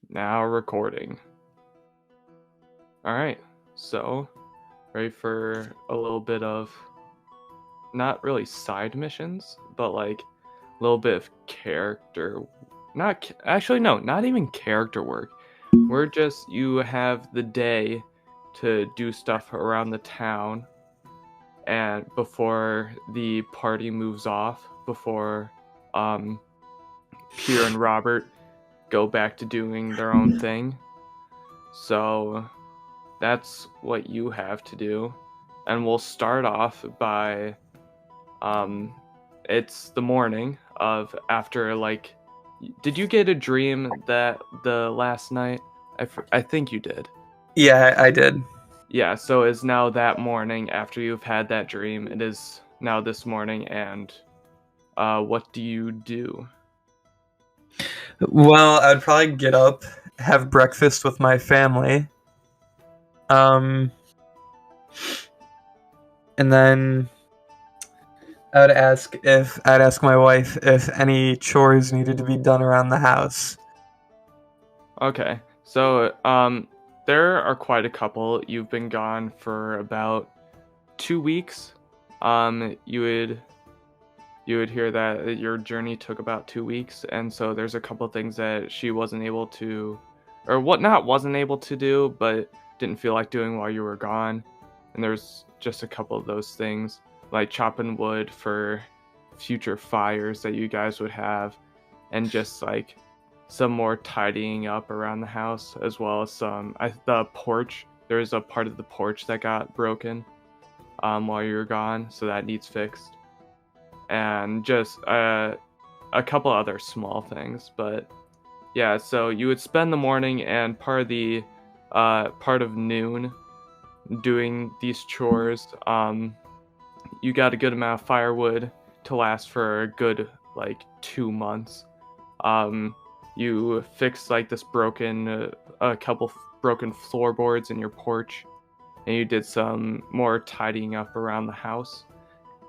Now recording. Alright, so ready for a little bit of not really side missions, but like a little bit of character. Not even character work. You have the day to do stuff around the town and before the party moves off, before Pierre and Robert go back to doing their own thing. So that's what you have to do. And we'll start off by it's the morning of after like did you get a dream that the last night? I think you did. Yeah, I did. Yeah, so it's now that morning after you've had that dream. It is now this morning, and what do you do? Well, I'd probably get up, have breakfast with my family, and then I'd ask my wife if any chores needed to be done around the house. Okay, so there are quite a couple. You've been gone for about 2 weeks. You would hear that your journey took about 2 weeks, and so there's a couple things that she wasn't able to, or what not wasn't able to do, but didn't feel like doing while you were gone. And there's just a couple of those things, like chopping wood for future fires that you guys would have, and just like some more tidying up around the house, as well as the porch. There's a part of the porch that got broken while you were gone, so that needs fixed. And just a couple other small things, but yeah. So you would spend the morning and part of noon doing these chores. You got a good amount of firewood to last for a good like 2 months. You fixed like a couple broken floorboards in your porch, and you did some more tidying up around the house.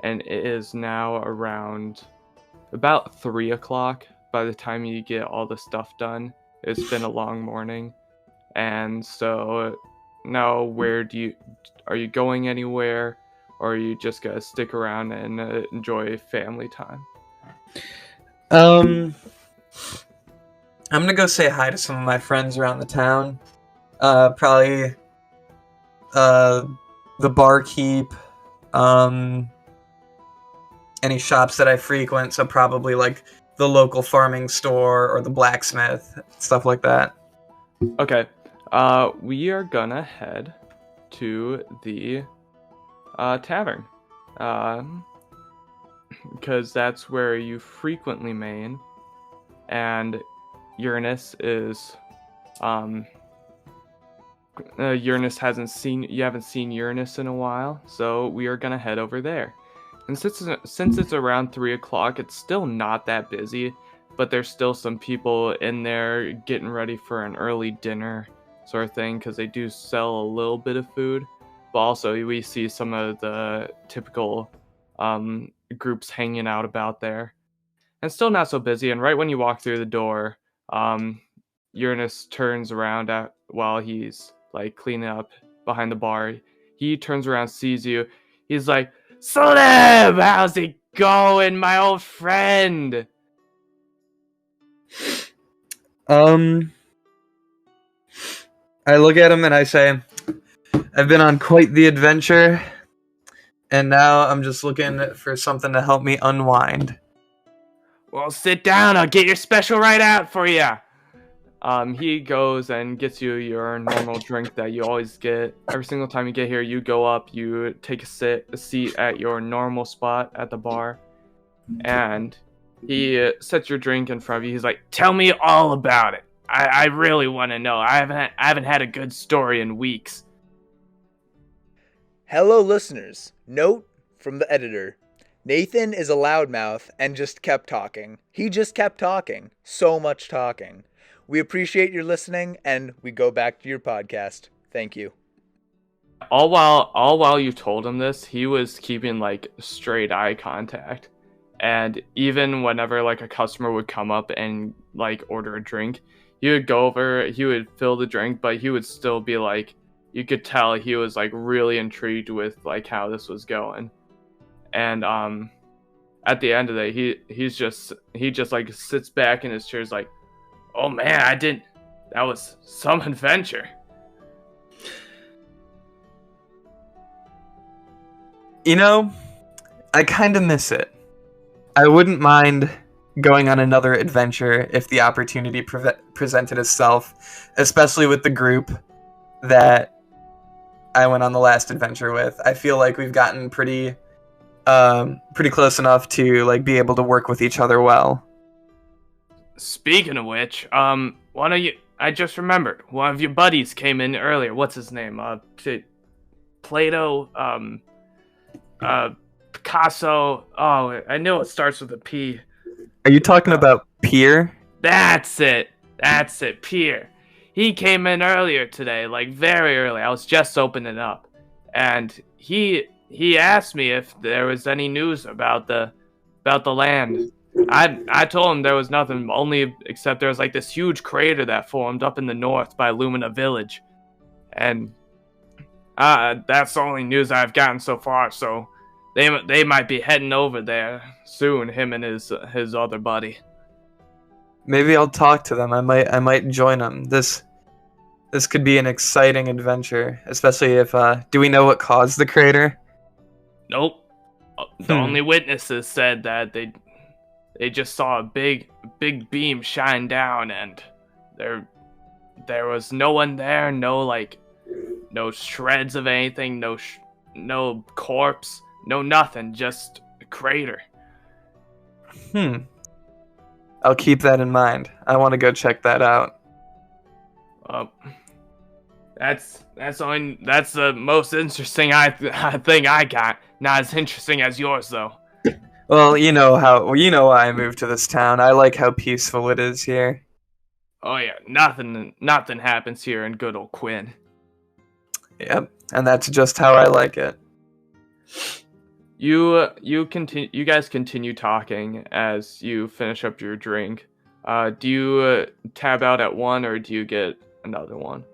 And it is now around about 3 o'clock by the time you get all the stuff done. It's been a long morning. And so now are you going anywhere, or are you just gonna stick around and enjoy family time? I'm gonna go say hi to some of my friends around the town. Probably the barkeep, any shops that I frequent, so probably like the local farming store or the blacksmith, stuff like that. Okay, we are gonna head to the tavern, because that's where you frequently main, and Uranus is Uranus you haven't seen Uranus in a while, so we are gonna head over there. And since it's around 3 o'clock, it's still not that busy, but there's still some people in there getting ready for an early dinner sort of thing, because they do sell a little bit of food. But also we see some of the typical groups hanging out about there. And still not so busy, and right when you walk through the door, Uranus turns around while he's like cleaning up behind the bar. He turns around, sees you. He's like, "Slim, how's it going, my old friend?" I look at him and I say, "I've been on quite the adventure, and now I'm just looking for something to help me unwind." "Well, sit down. I'll get your special right out for you." He goes and gets you your normal drink that you always get. Every single time you get here, you go up, you take a seat at your normal spot at the bar, and he sets your drink in front of you. He's like, "Tell me all about it. I really want to know. I haven't had a good story in weeks." Hello, listeners. Note from the editor. Nathan is a loudmouth and just kept talking. He just kept talking. So much talking. We appreciate your listening, and we go back to your podcast. Thank you. All while you told him this, he was keeping like straight eye contact. And even whenever like a customer would come up and like order a drink. He would go over, he would fill the drink, but he would still be like, you could tell he was like really intrigued with like how this was going. And at the end of it, he just like sits back in his chair, is like, oh man, that was some adventure. You know, I kind of miss it. I wouldn't mind going on another adventure if the opportunity presented itself, especially with the group that I went on the last adventure with. I feel like we've gotten pretty close enough to like be able to work with each other well. Speaking of which, I just remembered, one of your buddies came in earlier. What's his name? Plato, Picasso. Oh, I know it starts with a P. Are you talking about Pierre? That's it, Pierre. He came in earlier today, like very early. I was just opening up, and he asked me if there was any news about the land. I told him there was nothing, only except there was like this huge crater that formed up in the north by Lumina Village, and that's the only news I've gotten so far. So they might be heading over there soon. Him and his other buddy. Maybe I'll talk to them. I might join them. This could be an exciting adventure, especially if do we know what caused the crater? Nope. The only witnesses said that they just saw a big beam shine down, and there was no one there, no shreds of anything, no corpse, no nothing, just a crater. I'll keep that in mind. I want to go check that out. That's the most interesting thing I got. Not as interesting as yours though. Well, you know why I moved to this town. I like how peaceful it is here. Oh yeah, nothing happens here in good old Quinn. Yep, and that's just how I like it. You guys continue talking as you finish up your drink. Do you tab out at one, or do you get another one?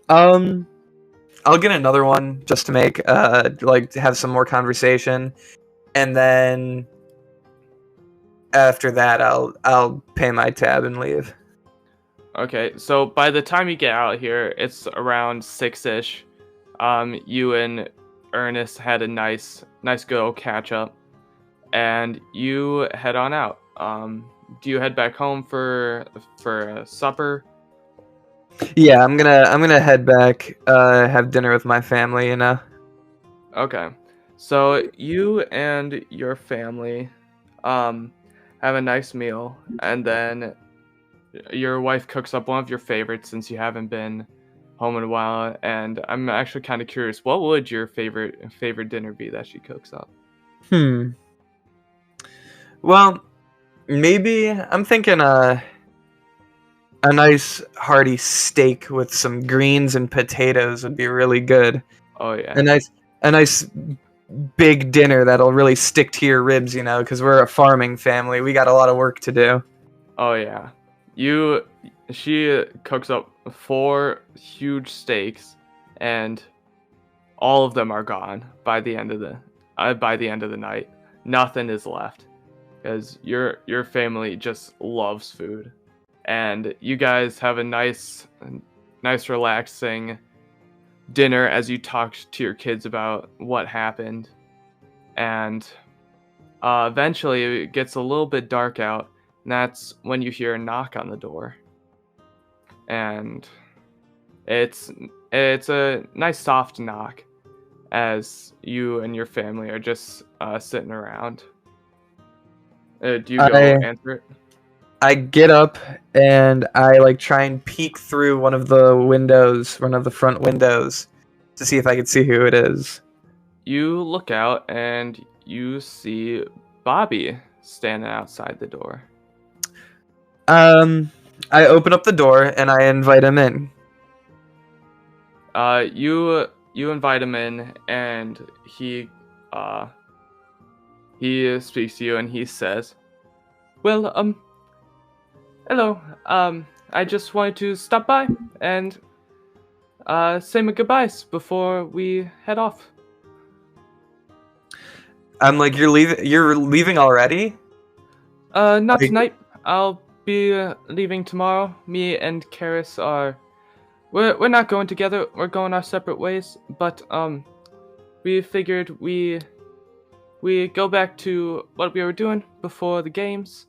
I'll get another one just to make have some more conversation, and then after that I'll pay my tab and leave. Okay, so by the time you get out here, it's around 6ish. You and Ernest had a nice good old catch up, and you head on out. Do you head back home for supper? Yeah, I'm gonna head back, have dinner with my family, you know. Okay, so you and your family have a nice meal, and then your wife cooks up one of your favorites since you haven't been home in a while. And I'm actually kind of curious, what would your favorite dinner be that she cooks up? Well, maybe I'm thinking a nice hearty steak with some greens and potatoes would be really good. Oh yeah. A nice big dinner that'll really stick to your ribs, you know, because we're a farming family. We got a lot of work to do. Oh yeah. She cooks up 4 huge steaks, and all of them are gone by the end of the night. Nothing is left, because your family just loves food, and you guys have a nice relaxing dinner as you talk to your kids about what happened, and eventually it gets a little bit dark out. And that's when you hear a knock on the door. And it's a nice soft knock as you and your family are just sitting around. Do you go answer it? I get up and I try and peek through one of the front windows to see if I can see who it is. You look out and you see Bobby standing outside the door. I open up the door and I invite him in. You invite him in, and he speaks to you, and he says, "Well, Hello. I just wanted to stop by and say my goodbyes before we head off. I'm like, you're leaving already? Not Like, tonight. I'll be leaving tomorrow. Me and Karis are. We're not going together. We're going our separate ways. But we figured we go back to what we were doing before the games.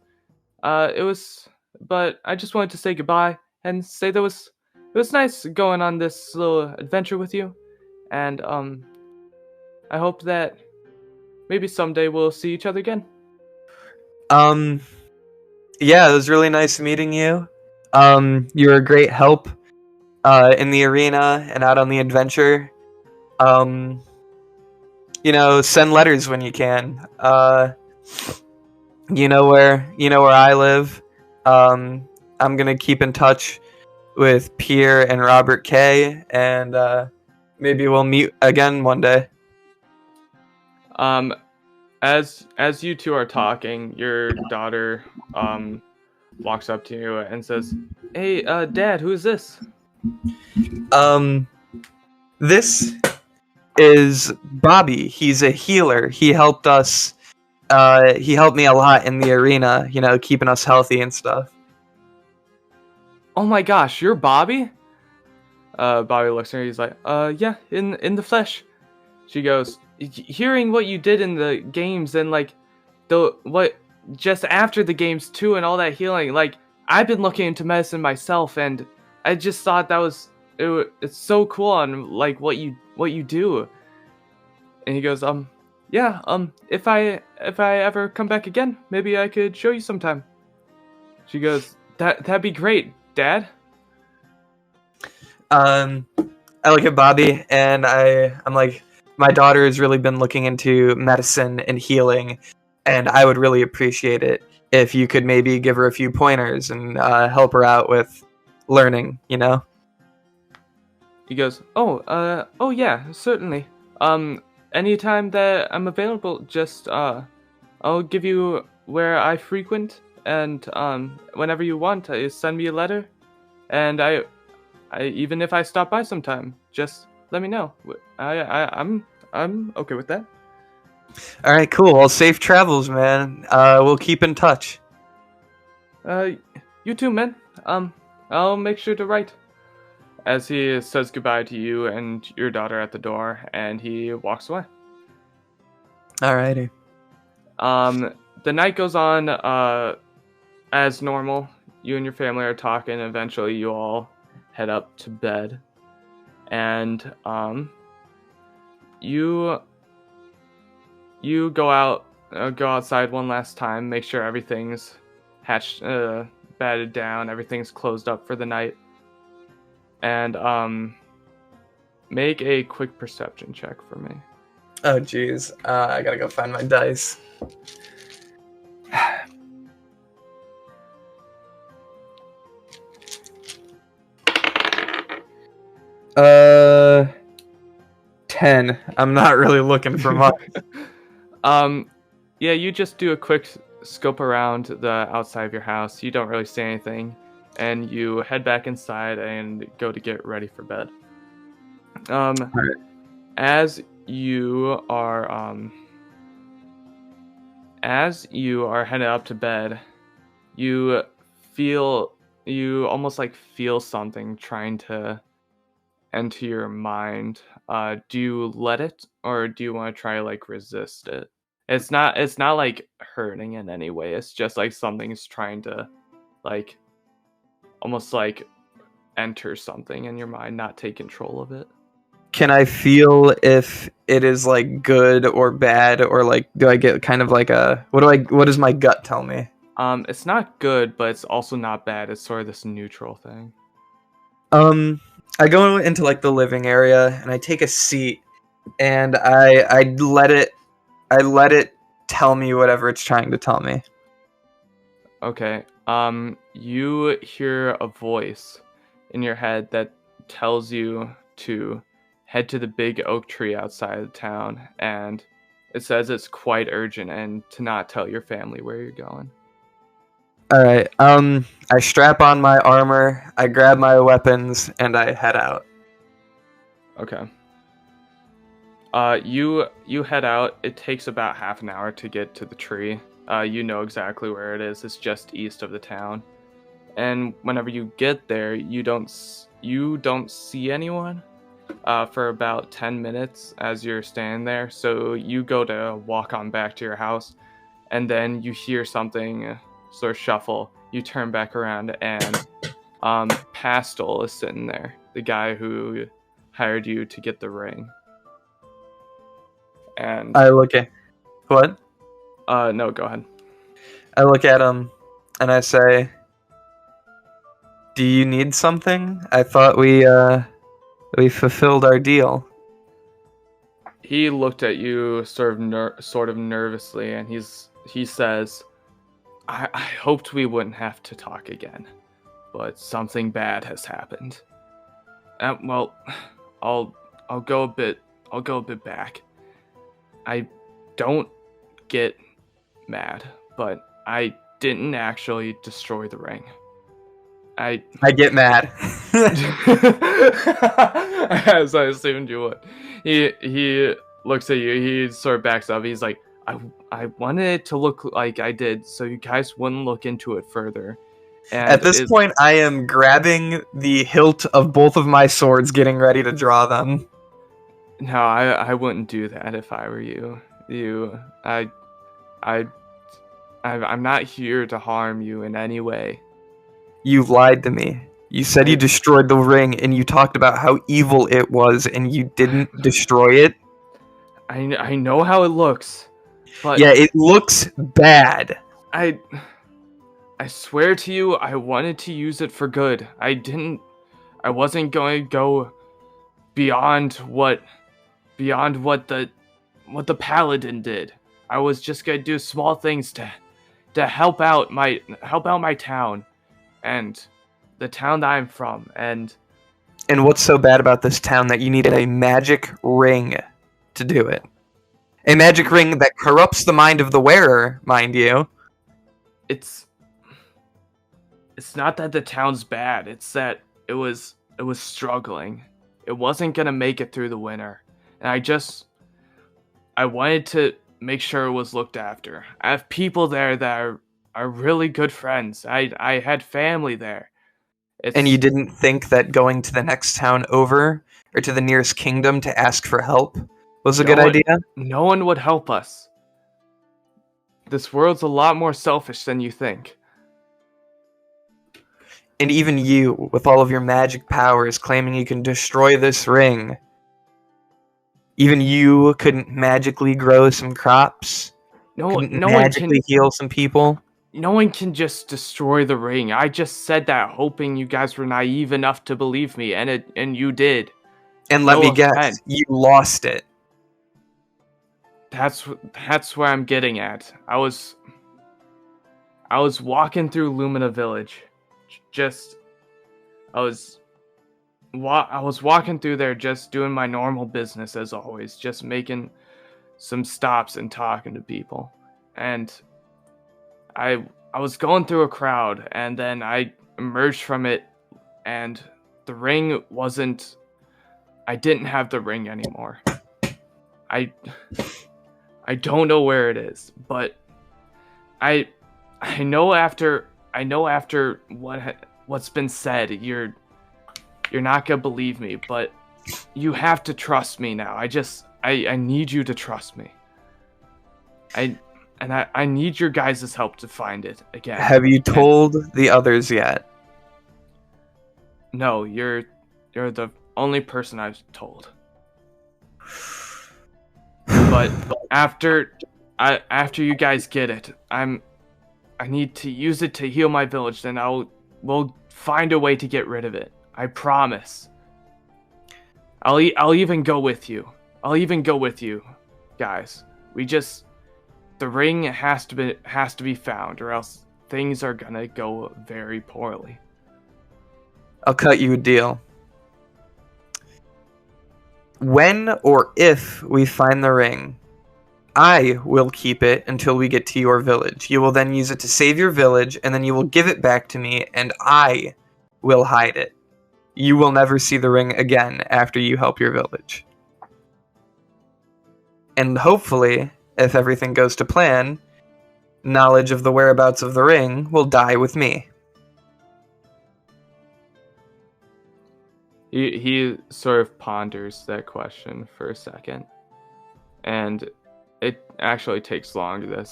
It was. But I just wanted to say goodbye and say that it was nice going on this little adventure with you, and I hope that maybe someday we'll see each other again. um, yeah, it was really nice meeting you. You were a great help in the arena and out on the adventure. Um, send letters when you can. You know where I live. I'm gonna keep in touch with Pierre and Robert K, and maybe we'll meet again one day. Um, as you two are talking, your daughter walks up to you and says, "Hey, Dad, who is this?" Um, this is Bobby. He's a healer. He helped us. He helped me a lot in the arena. Keeping us healthy and stuff. Oh my gosh, you're Bobby? Bobby looks at her. He's like, yeah, in the flesh." She goes, "Hearing what you did in the games and like the what just after the games too and all that healing, like I've been looking into medicine myself and I just thought that was it's so cool on like what you do." And he goes, yeah, if I ever come back again, maybe I could show you sometime." She goes, that'd be great, Dad." Um, I look at Bobby and I'm like, my daughter has really been looking into medicine and healing, and I would really appreciate it if you could maybe give her a few pointers and help her out with learning. He goes, oh yeah, certainly. Anytime that I'm available, just I'll give you where I frequent, and whenever you want, send me a letter, and I even if I stop by sometime, just let me know. I'm okay with that. All right, cool. Well, safe travels, man. We'll keep in touch. Uh, you too, man. I'll make sure to write. As he says goodbye to you and your daughter at the door, and he walks away. Alrighty. The night goes on as normal. You and your family are talking. Eventually, you all head up to bed, and you go outside one last time, make sure everything's batted down, everything's closed up for the night, and make a quick perception check for me. Oh, jeez. I gotta go find my dice. 10. I'm not really looking for much. Yeah, you just do a quick scope around the outside of your house. You don't really see anything, and you head back inside and go to get ready for bed. Alright. As you are headed up to bed, you almost like feel something trying to enter your mind. Do you let it, or do you want to try like resist it? It's not like hurting in any way. It's just like something's trying to like almost like enter something in your mind, not take control of it. Can I feel if it is like good or bad, or like do I get kind of like what does my gut tell me? It's not good, but it's also not bad. It's sort of this neutral thing. I go into like the living area and I take a seat and I let it tell me whatever it's trying to tell me. Okay. You hear a voice in your head that tells you to head to the big oak tree outside of town, and it says it's quite urgent and to not tell your family where you're going. All right. I strap on my armor, I grab my weapons, and I head out. Okay. You head out. It takes about half an hour to get to the tree. You know exactly where it is. It's just east of the town. And whenever you get there, you don't see anyone for about 10 minutes as you're standing there. So you go to walk on back to your house, and then you hear something sort of shuffle. You turn back around, and Pastel is sitting there, the guy who hired you to get the ring. And I look at what? no, go ahead. I look at him, and I say, "Do you need something? I thought we fulfilled our deal." He looked at you sort of nervously, and he says, I hoped we wouldn't have to talk again, but something bad has happened. Well, I'll go a bit back. I don't get mad, but I didn't actually destroy the ring. I get mad. As I assumed you would. He looks at you. He sort of backs up. He's like, I wanted it to look like I did, so you guys wouldn't look into it further. And At this point, I am grabbing the hilt of both of my swords, getting ready to draw them. No, I wouldn't do that if I were you. I'm not here to harm you in any way. You lied to me. You said you destroyed the ring, and you talked about how evil it was, and you didn't destroy it. I know how it looks, but yeah, it looks bad. I swear to you, I wanted to use it for good. I wasn't going to go beyond what the paladin did. I was just going to do small things to help out my town and the town that I'm from. And what's so bad about this town that you needed a magic ring to do it? A magic ring that corrupts the mind of the wearer, mind you. It's not that the town's bad. It's that it was struggling. It wasn't gonna make it through the winter, and I wanted to make sure it was looked after. I have people there that are really good friends. I had family there. And you didn't think that going to the next town over, or to the nearest kingdom to ask for help, was a good idea? No one would help us. This world's a lot more selfish than you think. And even you, with all of your magic powers, claiming you can destroy this ring, even you couldn't magically grow some crops? No magically one can heal some people? No one can just destroy the ring. I just said that hoping you guys were naive enough to believe me, and you did. And let me guess, you lost it. That's where I'm getting at. I was walking through Lumina Village. I was walking through there, just doing my normal business as always, just making some stops and talking to people. And I was going through a crowd, and then I emerged from it, and the ring wasn't... I didn't have the ring anymore. I don't know where it is, but I know after what's been said, you're not gonna believe me, but you have to trust me now. I need you to trust me. I need your guys' help to find it again. Have you told the others yet? No, you're the only person I've told. But after you guys get it, I need to use it to heal my village. Then we'll find a way to get rid of it. I promise. I'll even go with you. Guys. The ring has to be found, or else things are gonna go very poorly. I'll cut you a deal. When or if we find the ring, I will keep it until we get to your village. You will then use it to save your village, and then you will give it back to me, and I will hide it. You will never see the ring again after you help your village. And hopefully, if everything goes to plan, knowledge of the whereabouts of the ring will die with me. He sort of ponders that question for a second, and it actually takes longer than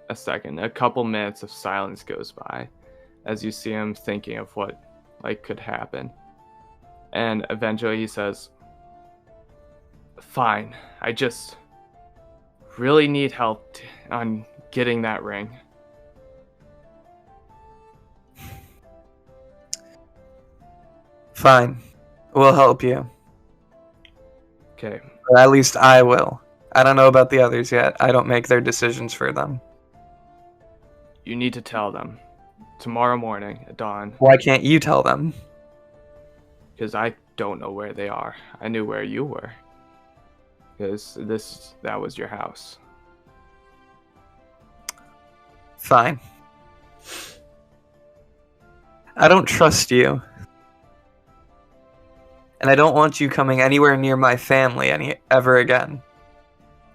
a second. A couple minutes of silence goes by as you see him thinking of what could happen, and eventually he says, "Fine, I just really need help on getting that ring." Fine. We'll help you. Okay. Or at least I will. I don't know about the others yet. I don't make their decisions for them. You need to tell them. Tomorrow morning at dawn. Why can't you tell them? Because I don't know where they are. I knew where you were. Because that was your house. Fine. I don't trust you. And I don't want you coming anywhere near my family ever again.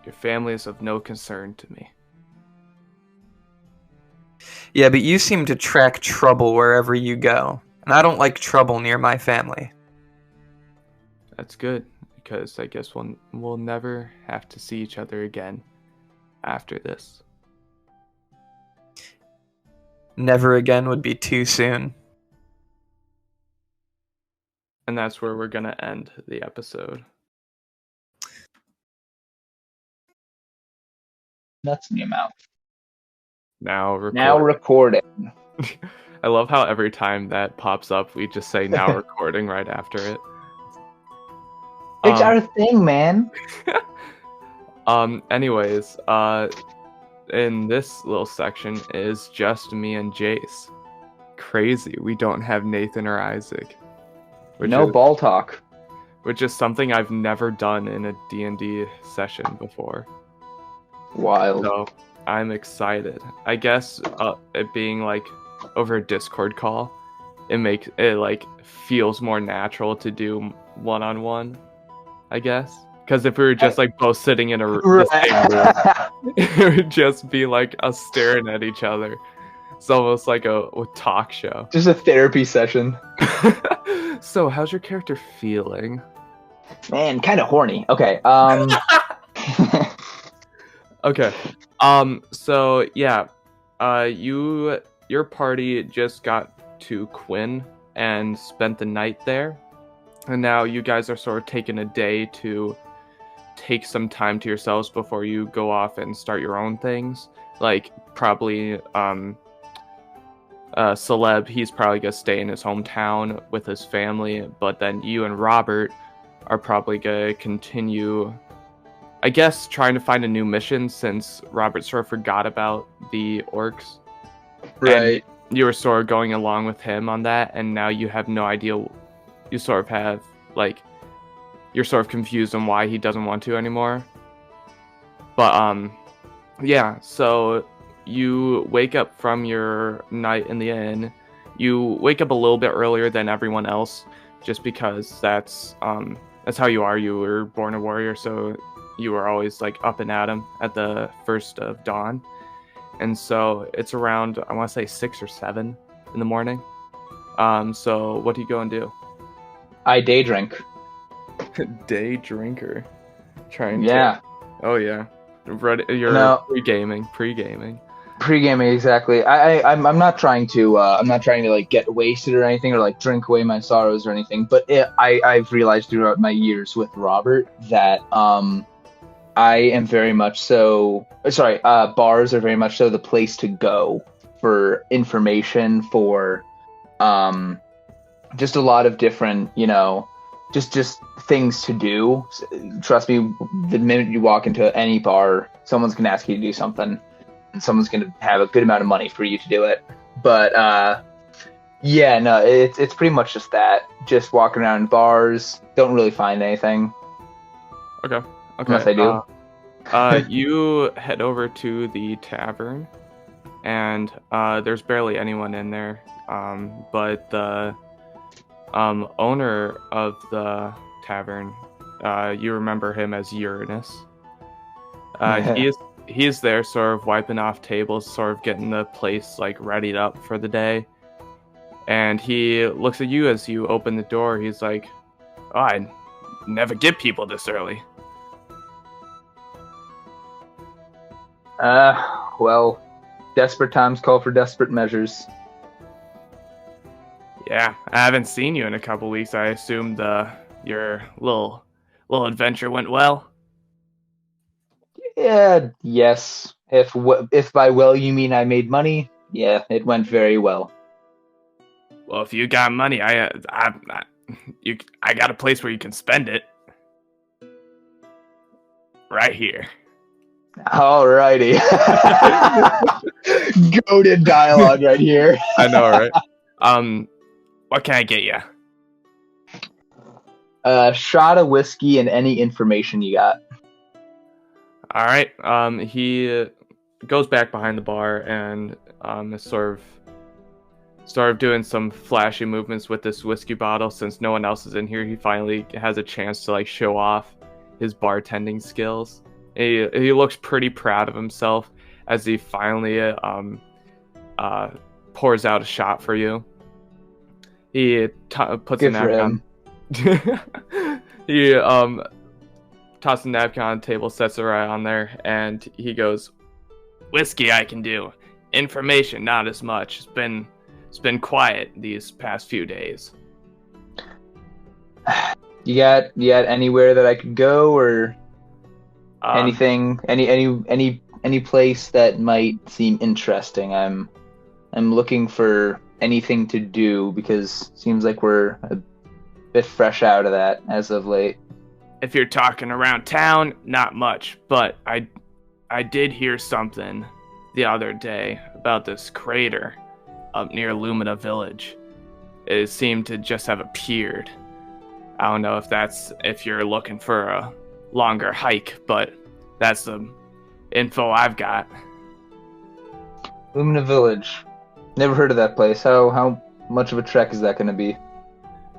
Your family is of no concern to me. Yeah, but you seem to track trouble wherever you go. And I don't like trouble near my family. That's good, because I guess we'll never have to see each other again after this. Never again would be too soon. And that's where we're going to end the episode. Nuts in your mouth. Now recording. Now recording. I love how every time that pops up, we just say now recording right after it. It's our thing, man. Anyways, in this little section is just me and Jace. Crazy. We don't have Nathan or Isaac. No ball talk. Which is something I've never done in a D&D session before. Wild. So I'm excited. I guess it being over a Discord call, it feels more natural to do one-on-one, I guess. Because if we were just both sitting in the same room, it would just be us staring at each other. It's almost like a talk show. Just a therapy session. So, how's your character feeling? Man, kind of horny. Okay. Okay. So yeah, your party just got to Quinn and spent the night there, and now you guys are sort of taking a day to take some time to yourselves before you go off and start your own things. Probably Celeb, he's probably gonna stay in his hometown with his family, but then you and Robert are probably gonna continue, I guess, trying to find a new mission, since Robert sort of forgot about the orcs. Right. And you were sort of going along with him on that, and now you have no idea. You sort of have, you're sort of confused on why he doesn't want to anymore. But, yeah, so you wake up from your night in the inn. You wake up a little bit earlier than everyone else, just because that's how you are. You were born a warrior, so you were always up and at 'em at the first of dawn. And so it's around, I want to say 6 or 7 in the morning. So what do you go and do? I day drink. Day drinker. Yeah. Oh yeah. You're pre-gaming. Pre-gaming, exactly. I'm not trying to get wasted or anything, or drink away my sorrows or anything. But I've realized throughout my years with Robert that I am very much so. Sorry, bars are very much so the place to go for information, for just a lot of different, just things to do. Trust me, the minute you walk into any bar, someone's gonna ask you to do something, and someone's gonna have a good amount of money for you to do it. But yeah, no, it's pretty much just that. Just walking around in bars, don't really find anything. Okay. Unless I do. You head over to the tavern, and there's barely anyone in there. But the owner of the tavern, you remember him as Uranus. He is there, sort of wiping off tables, sort of getting the place like readied up for the day. And he looks at you as you open the door. He's like, "Oh, I never get people this early." Well, desperate times call for desperate measures. Yeah, I haven't seen you in a couple weeks. I assumed your little adventure went well. Yeah, yes. If by well you mean I made money, yeah, it went very well. Well, if you got money, I got a place where you can spend it. Right here. Alrighty. Goated dialogue right here. I know, right? What can I get you? A shot of whiskey and any information you got. All right. He goes back behind the bar and is sort of doing some flashy movements with this whiskey bottle. Since no one else is in here, he finally has a chance to like show off his bartending skills. He looks pretty proud of himself as he finally pours out a shot for you. He puts Good a for napkin on. He tosses a napkin on the table, sets it right on there, and he goes, "Whiskey I can do. Information not as much. It's been quiet these past few days." You got anywhere that I could go, or anything, any place that might seem interesting? I'm looking for anything to do because it seems like we're a bit fresh out of that as of late. If you're talking around town, not much, but I did hear something the other day about this crater up near Lumina Village. It seemed to just have appeared. I don't know if you're looking for a longer hike, but that's the info I've got. Lumina Village. Never heard of that place. How much of a trek is that going to be?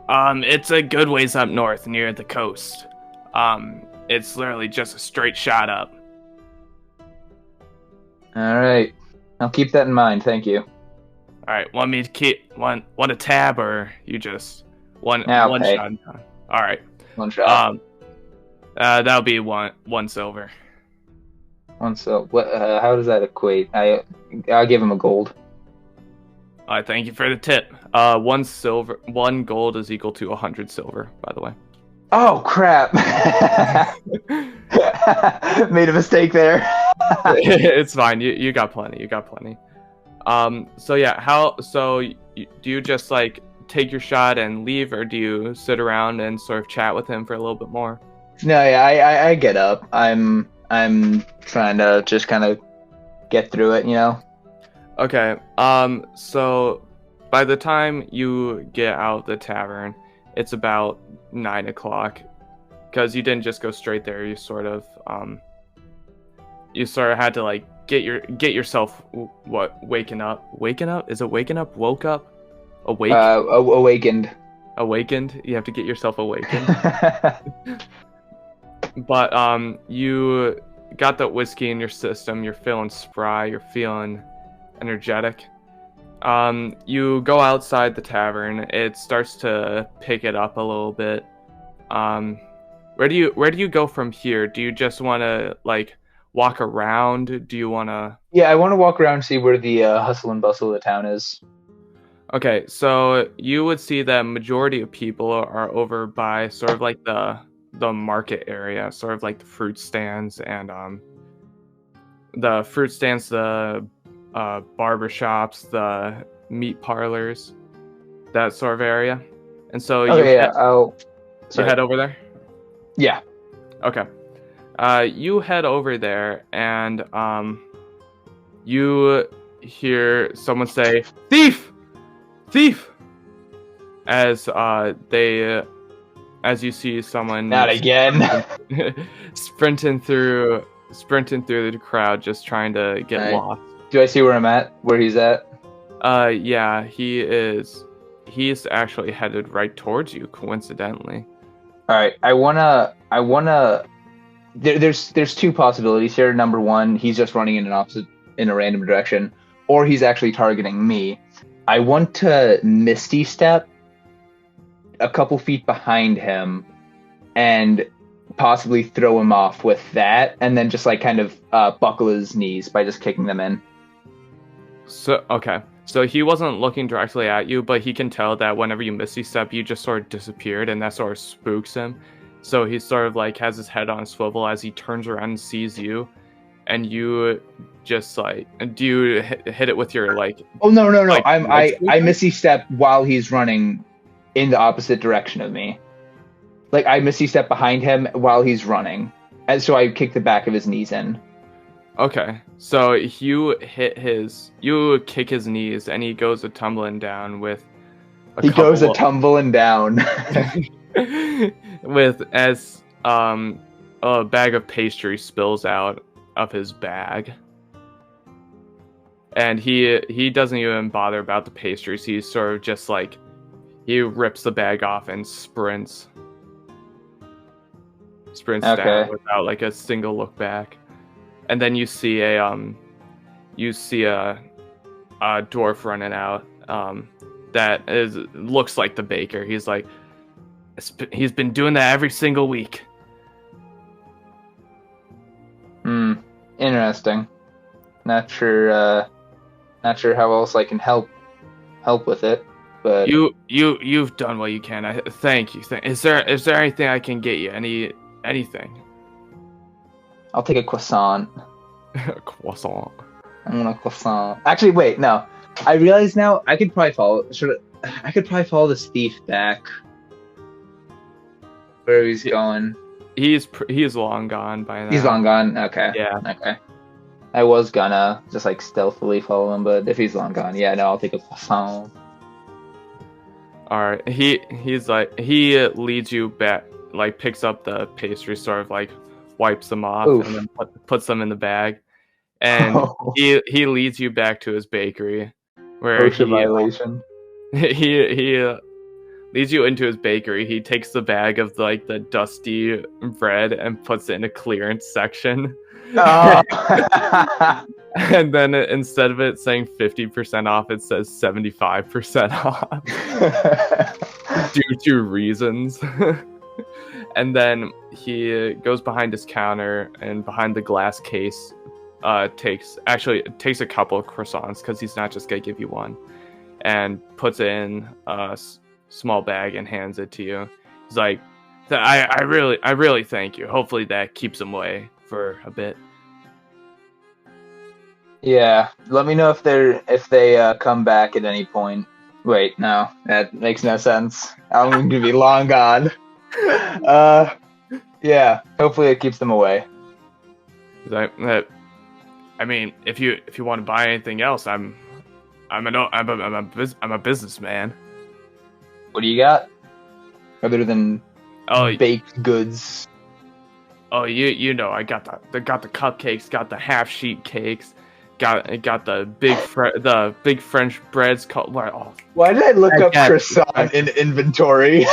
It's a good ways up north near the coast. It's literally just a straight shot up. All right. I'll keep that in mind. Thank you. All right. Want me to keep want a tab, or you just one Okay. shot? All right. One shot. That'll be one silver. One so. What? How does that equate? I'll give him a gold. All right. Thank you for the tip. 1 gold is equal to 100 silver, by the way. Oh crap! Made a mistake there. It's fine. You got plenty. You got plenty. So yeah, do you just like take your shot and leave, or do you sit around and sort of chat with him for a little bit more? No, yeah, I get up. I'm trying to just kind of get through it, you know. Okay. So by the time you get out the tavern, it's about 9 o'clock, because you didn't just go straight there. You sort of had to like get yourself waking up. Waking up? Is it waking up? Woke up? Awake? Awakened. Awakened? You have to get yourself awakened. But you got that whiskey in your system. You're feeling spry. You're feeling energetic. You go outside the tavern. It starts to pick it up a little bit. Where do you go from here? Do you just want to like walk around? Do you want to? Yeah, I want to walk around and see where the hustle and bustle of the town is. Okay, so you would see that majority of people are over by sort of like the market area, sort of like the fruit stands and the barber shops, the meat parlors, that sort of area. And so you head over there? Yeah. Okay. You head over there and you hear someone say, "Thief! Thief!" As you see someone Not again. sprinting through sprinting through the crowd, just trying to get Nice. lost. Do I see where I'm at? Where he's at? Yeah, he's actually headed right towards you, coincidentally. All right. I wanna. There's two possibilities here. Number one, he's just running in a random direction, or he's actually targeting me. I want to Misty Step a couple feet behind him, and possibly throw him off with that, and then just like kind of buckle his knees by just kicking them in. So okay. So he wasn't looking directly at you, but he can tell that whenever you Misty Step, you just sort of disappeared, and that sort of spooks him. So he sort of like has his head on a swivel as he turns around and sees you, and you just like, do you hit it with your like? Oh no! Like, I Misty Step while he's running in the opposite direction of me. Like I Misty Step behind him while he's running, and so I kick the back of his knees in. Okay, so you kick his knees, and he goes a tumbling down with. Tumbling down. With as a bag of pastry spills out of his bag, and he doesn't even bother about the pastries. He's sort of just like he rips the bag off and sprints Okay. down without like a single look back. And then you see a dwarf running out that looks like the baker. He's like, he's been doing that every single week. Interesting. Not sure how else I can help with it, but you've done what you can. Thank you. Is there anything I can get you? Anything? I'll take a croissant. Croissant. I want a croissant. Actually, wait, no. I realize now I could probably follow this thief back where he's going. He's long gone by now. He's long gone. Okay. Yeah. Okay. I was gonna just like stealthily follow him, but if he's long gone, yeah, no, I'll take a croissant. All right. He leads you back, like picks up the pastry, sort of like wipes them off, Oof. and then puts them in the bag, and he leads you back to his bakery, where OSHA violation. He leads you into his bakery. He takes the bag of like the dusty bread and puts it in a clearance section. Oh. And then instead of it saying 50% off, it says 75% off due to reasons. And then he goes behind his counter, and behind the glass case takes a couple of croissants, because he's not just gonna give you one, and puts it in a small bag and hands it to you. He's like, I really thank you. Hopefully that keeps him away for a bit. Yeah, let me know if they come back at any point. Wait, no, that makes no sense. I'm going to be long gone. Yeah, hopefully it keeps them away. I mean, if you want to buy anything else, I'm a businessman. What do you got other than baked goods? Oh, you know, I got the cupcakes, got the half sheet cakes, got the big French breads called. Oh. Why did I look up croissant in inventory?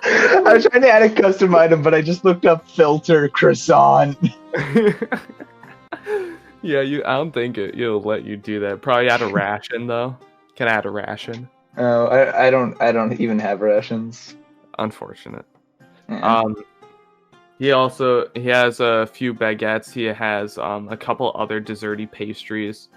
I was trying to add a custom item, but I just looked up filter croissant. Yeah, I don't think it'll let you do that. Probably add a ration though. Can I add a ration? Oh, I don't even have rations. Unfortunate. Yeah. He has a few baguettes. He has a couple other desserty pastries.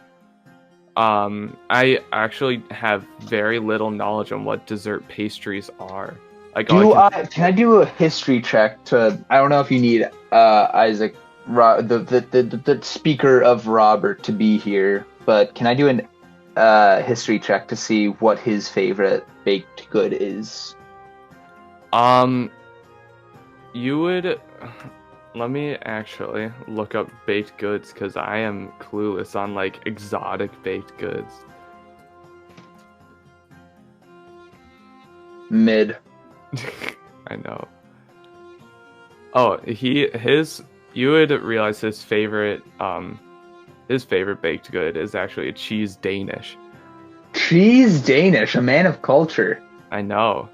I actually have very little knowledge on what dessert pastries are. Like, can I do a history check to? I don't know if you need Isaac, the speaker of Robert, to be here, but can I do an history check to see what his favorite baked good is? You would. Let me actually look up baked goods, because I am clueless on like exotic baked goods. Mid. I know. Oh, you would realize his favorite baked good is actually a cheese Danish. Cheese Danish, a man of culture. I know.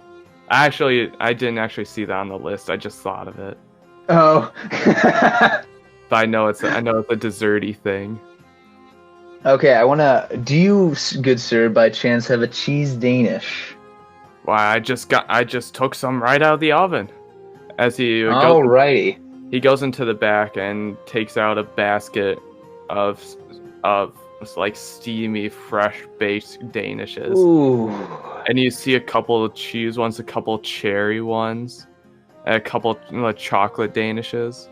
I didn't actually see that on the list. I just thought of it. Oh. But I know it's a desserty thing. Okay, do you, good sir, by chance have a cheese Danish? Why, I just took some right out of the oven. As Alrighty. he goes into the back and takes out a basket of like steamy, fresh baked Danishes. Ooh. And you see a couple of cheese ones, a couple cherry ones, and a couple chocolate Danishes.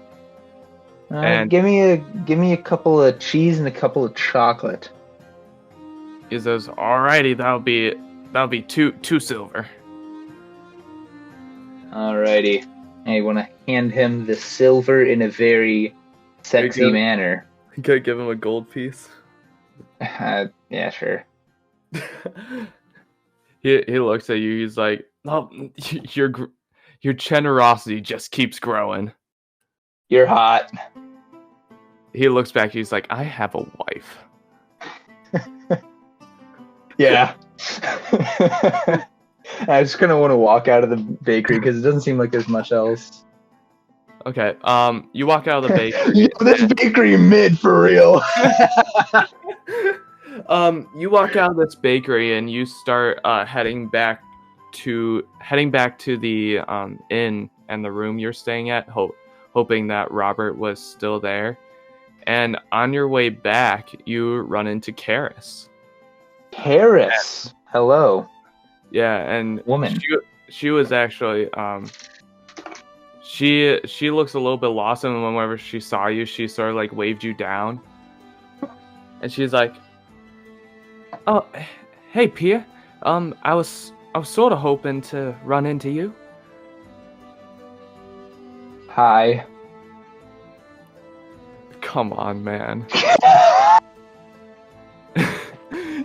And give me a couple of cheese and a couple of chocolate. he says, "Alrighty, that'll be two silver." Alrighty. I want to hand him the silver in a very sexy manner. You gotta give him a gold piece. Yeah, sure. He looks at you. He's like, "Oh, your generosity just keeps growing." You're hot. He looks back. He's like, "I have a wife." Yeah. I just kind of want to walk out of the bakery because it doesn't seem like there's much else. Okay. You walk out of the bakery. This bakery mid for real. You walk out of this bakery and you start heading back to the inn and the room you're staying at, hoping that Robert was still there. And on your way back, you run into Karis. Karis, hello. Yeah, and Woman. She was actually she looks a little bit lost, and whenever she saw you, she sort of like waved you down, and she's like, "Oh, hey, Pia. I was sort of hoping to run into you." Hi. Come on, man.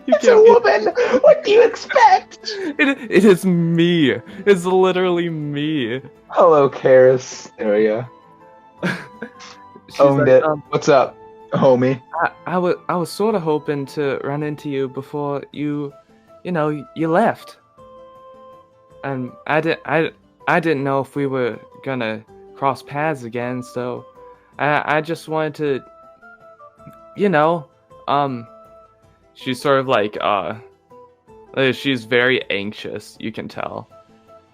It's a woman. What do you expect? It is me. It's literally me. Hello, Karis. There we go. She's Owned like, it. What's up, homie? I was sort of hoping to run into you before you left, and I didn't know if we were gonna cross paths again. So I just wanted to, she's sort of like she's very anxious. You can tell,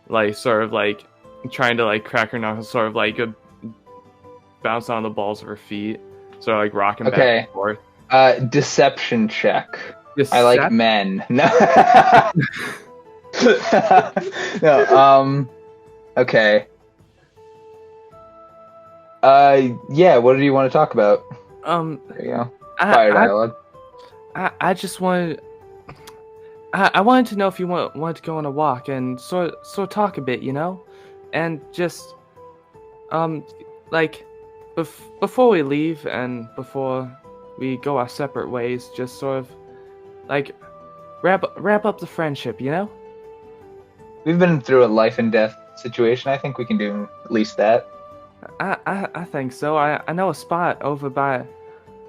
like sort of like trying to like crack her knuckles, sort of like bounce on the balls of her feet, sort of like rocking back and forth. Deception check. I like men. No. No. Okay. Yeah. What do you want to talk about? There you go. Fire dialogue. I just wanted. I wanted to know if you wanted to go on a walk and sort of talk a bit, and just like before we leave and before we go our separate ways, just sort of like wrap up the friendship, We've been through a life and death situation. I think we can do at least that. I think so. I know a spot over by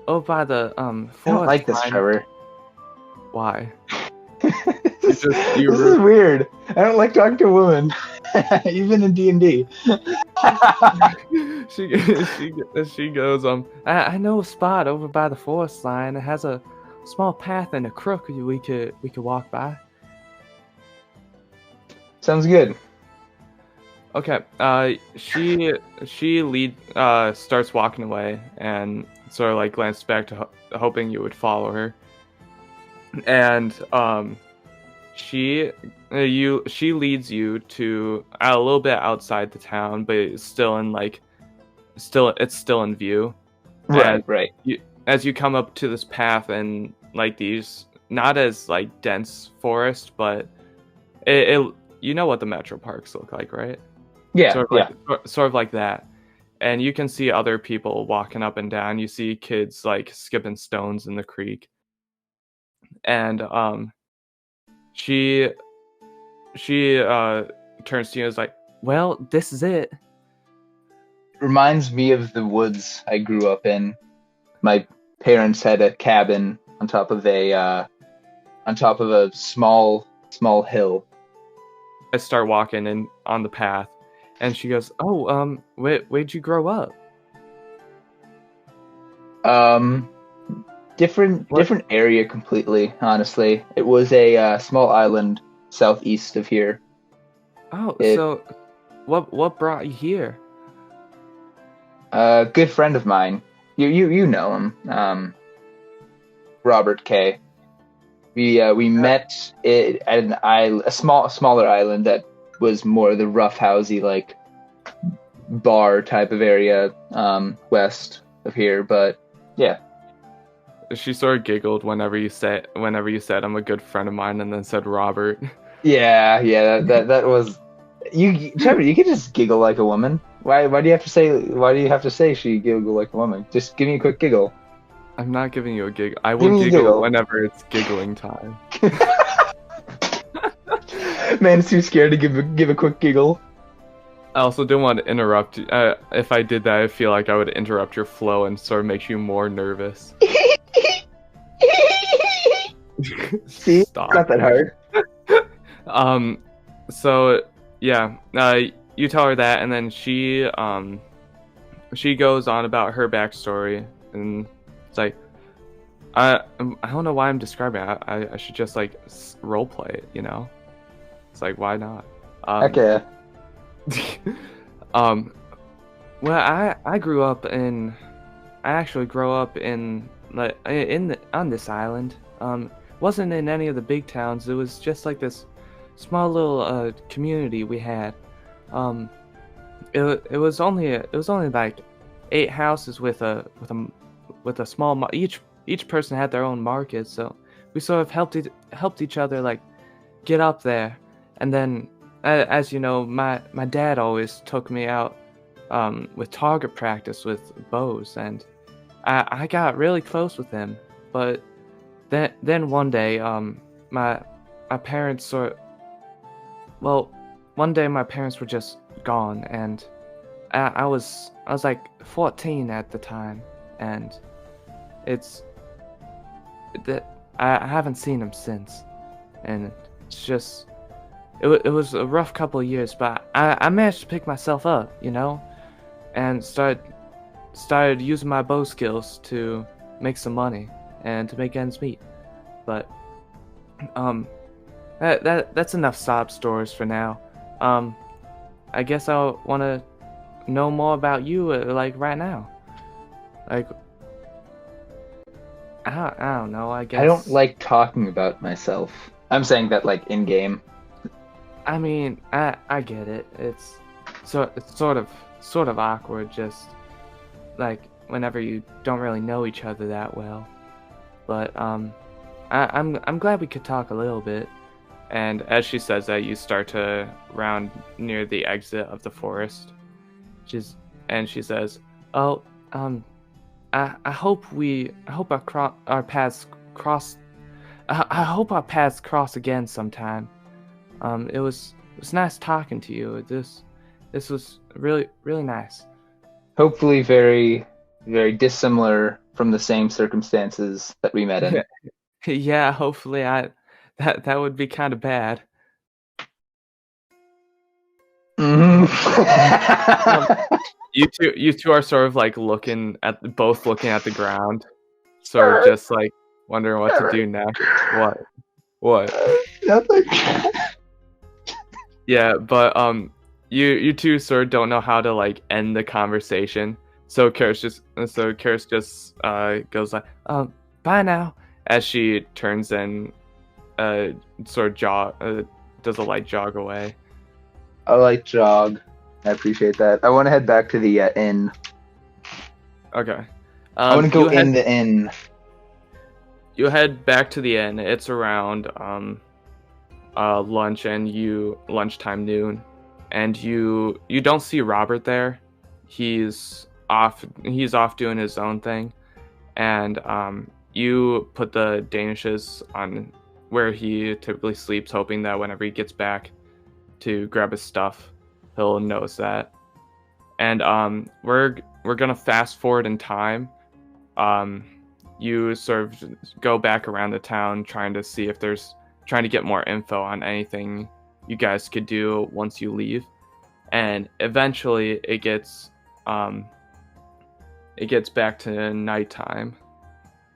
the I don't like this, Trevor. Why? This is weird. I don't like talking to women, even in D&D. she goes, I know a spot over by the forest line. It has a small path and a crook we could walk by. Sounds good. Okay. She starts walking away and sort of like glances back to hoping you would follow her. And she leads you to a little bit outside the town, but it's still in view. Right. As you come up to this path and like these not as like dense forest, but it you know what the metro parks look like, right? Yeah, sort of like that. And you can see other people walking up and down. You see kids like skipping stones in the creek. And she turns to you and is like, "Well, this is it." reminds me of the woods I grew up in. My parents had a cabin on top of a small hill. I start walking in on the path, and she goes, "Oh, where'd you grow up?" Um, different area completely. Honestly, it was a small island southeast of here. Oh, It- so what brought you here? A good friend of mine. You know him. Robert K. We met at an island, a smaller island that was more the roughhousey like bar type of area west of here. But yeah, She sort of giggled whenever you said I'm a good friend of mine, and then said Robert. yeah. That was you, Trevor. You can just giggle like a woman. Why do you have to say she giggle like a woman? Just give me a quick giggle. I'm not giving you a giggle. I Give will me a giggle giggle. whenever it's giggling time. Man's too scared to give a quick giggle. I also didn't want to interrupt. If I did that, I feel like I would interrupt your flow and sort of make you more nervous. See, Stop. it's not that hard. So yeah, you tell her that, and then she goes on about her backstory, and it's like, I don't know why I'm describing it. I should just like role play it, you know? It's like, why not? Okay. Well, I grew up in, I actually grew up in like on this island. Wasn't in any of the big towns. It was just like this small little community we had. It was only like 8 houses with a small each person had their own market, so we sort of helped each other like get up there. And then as you know, my dad always took me out with target practice with bows, and I got really close with him. But then one day my parents one day my parents were just gone, and I was like 14 at the time, and it's that I haven't seen him since, and it's just it was a rough couple of years, but I managed to pick myself up, you know, and started using my bow skills to make some money and to make ends meet. But that's enough sob stories for now. I guess I want to know more about you, like right now. Like, I don't know. I guess I don't like talking about myself. I'm saying that like in game. I mean, I get it. It's sort of awkward, just like whenever you don't really know each other that well. But I'm glad we could talk a little bit. And as she says that, you start to round near the exit of the forest. She says, "Oh, I hope our paths cross. I hope our paths cross again sometime. It was nice talking to you. This was really nice." Hopefully very, very dissimilar from the same circumstances that we met in. Yeah, hopefully that would be kind of bad. Mhm. You two are sort of like looking at the ground, sort of just like wondering what to do next. What? Nothing. Yeah, but you two sort of don't know how to like end the conversation. So Karis just goes like, bye now, as she turns and sort of does a light jog away. I like jog. I appreciate that. I want to head back to the inn. Okay. I want to go in the inn. You head back to the inn. It's around lunchtime noon, and you don't see Robert there. He's off doing his own thing, and you put the danishes on where he typically sleeps, hoping that whenever he gets back to grab his stuff, he'll notice that. And we're gonna fast forward in time. You sort of go back around the town trying to get more info on anything you guys could do once you leave. And eventually it gets back to nighttime,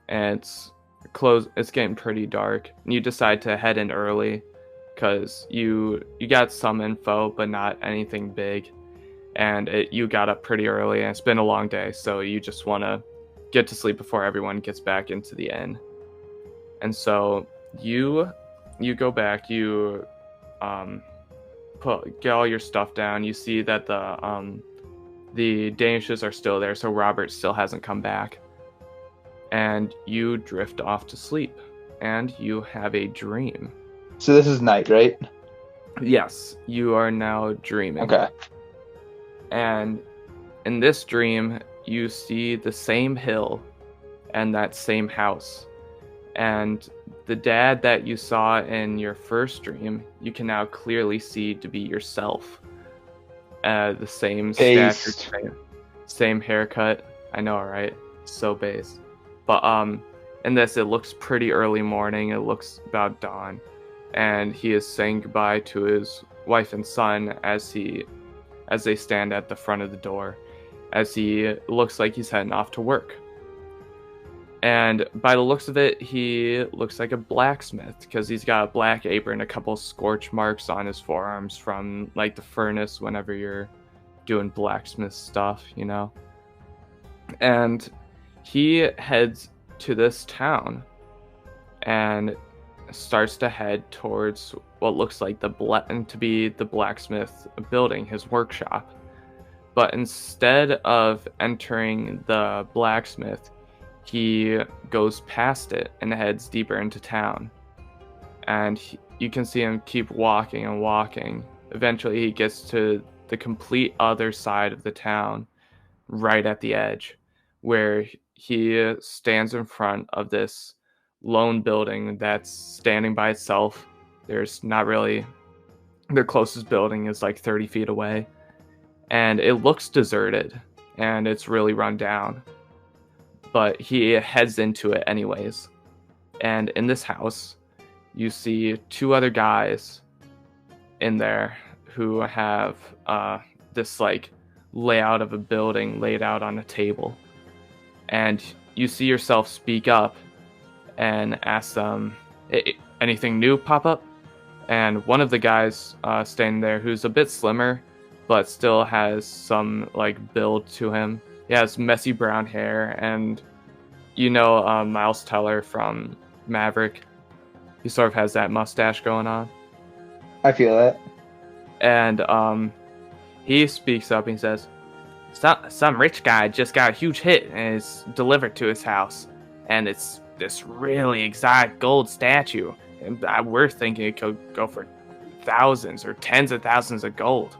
and it's getting pretty dark, and you decide to head in early because you got some info but not anything big, and you got up pretty early, and it's been a long day, so you just want to get to sleep before everyone gets back into the inn. And so you go back, you get all your stuff down. You see that the Danishes are still there, so Robert still hasn't come back. And you drift off to sleep, and you have a dream. So this is night, right? Yes, you are now dreaming. Okay. And in this dream, you see the same hill and that same house. And the dad that you saw in your first dream, you can now clearly see to be yourself. The same stature, same haircut. I know, right? So base. But in this, it looks pretty early morning. It looks about dawn, and he is saying goodbye to his wife and son as they stand at the front of the door, as he looks like he's heading off to work. And by the looks of it, he looks like a blacksmith because he's got a black apron, a couple scorch marks on his forearms from like the furnace whenever you're doing blacksmith stuff, you know. And he heads to this town and starts to head towards what looks like to be the blacksmith building, his workshop. But instead of entering the blacksmith, he goes past it and heads deeper into town. And you can see him keep walking and walking. Eventually he gets to the complete other side of the town, right at the edge, where he stands in front of this lone building that's standing by itself. There's not really... The closest building is like 30 feet away. And it looks deserted, and it's really run down. But he heads into it anyways. And in this house, you see two other guys in there who have this like layout of a building laid out on a table. And you see yourself speak up and ask them, anything new pop up? And one of the guys standing there, who's a bit slimmer, but still has some like build to him. He has messy brown hair, and you know Miles Teller from Maverick. He sort of has that mustache going on. I feel that. And he speaks up and he says, some rich guy just got a huge hit and it's delivered to his house. And it's this really exotic gold statue. And we're thinking it could go for thousands or tens of thousands of gold.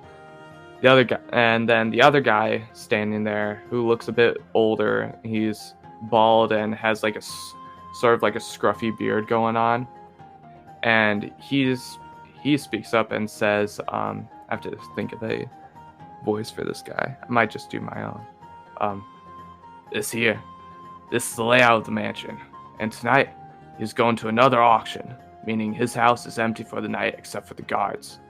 The other guy, and then the other guy standing there who looks a bit older, he's bald and has like a sort of like a scruffy beard going on. And he speaks up and says, I have to think of a voice for this guy. I might just do my own. This is the layout of the mansion. And tonight, he's going to another auction, meaning his house is empty for the night except for the guards.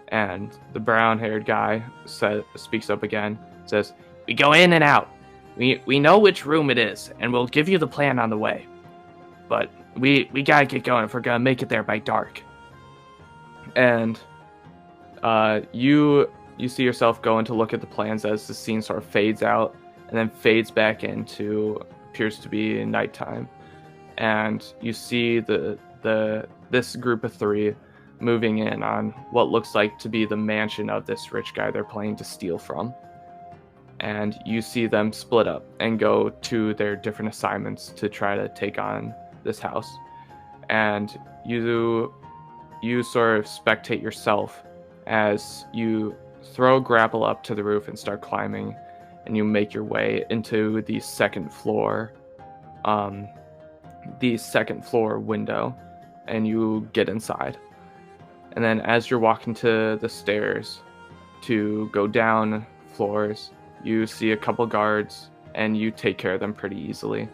And the brown-haired guy speaks up again, says, we go in and out. We know which room it is, and we'll give you the plan on the way. But we gotta get going if we're gonna make it there by dark. And you see yourself going to look at the plans as the scene sort of fades out, and then fades back into appears to be nighttime. And you see this group of three moving in on what looks like to be the mansion of this rich guy they're planning to steal from. And you see them split up and go to their different assignments to try to take on this house. And you sort of spectate yourself as you throw a grapple up to the roof and start climbing, and you make your way into the second floor window, and you get inside. And then as you're walking to the stairs to go down floors. You see a couple guards, and you take care of them pretty easily,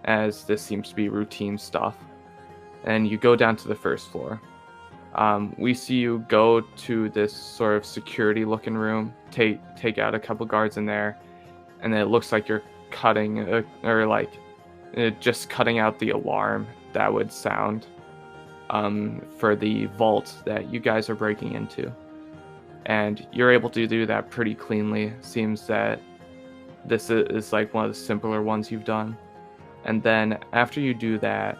as this seems to be routine stuff. And you go down to the first floor. We see you go to this sort of security-looking room, take out a couple guards in there, and then it looks like you're cutting, just cutting out the alarm that would sound for the vault that you guys are breaking into. And you're able to do that pretty cleanly. Does that this is like one of the simpler ones you've done. And then after you do that,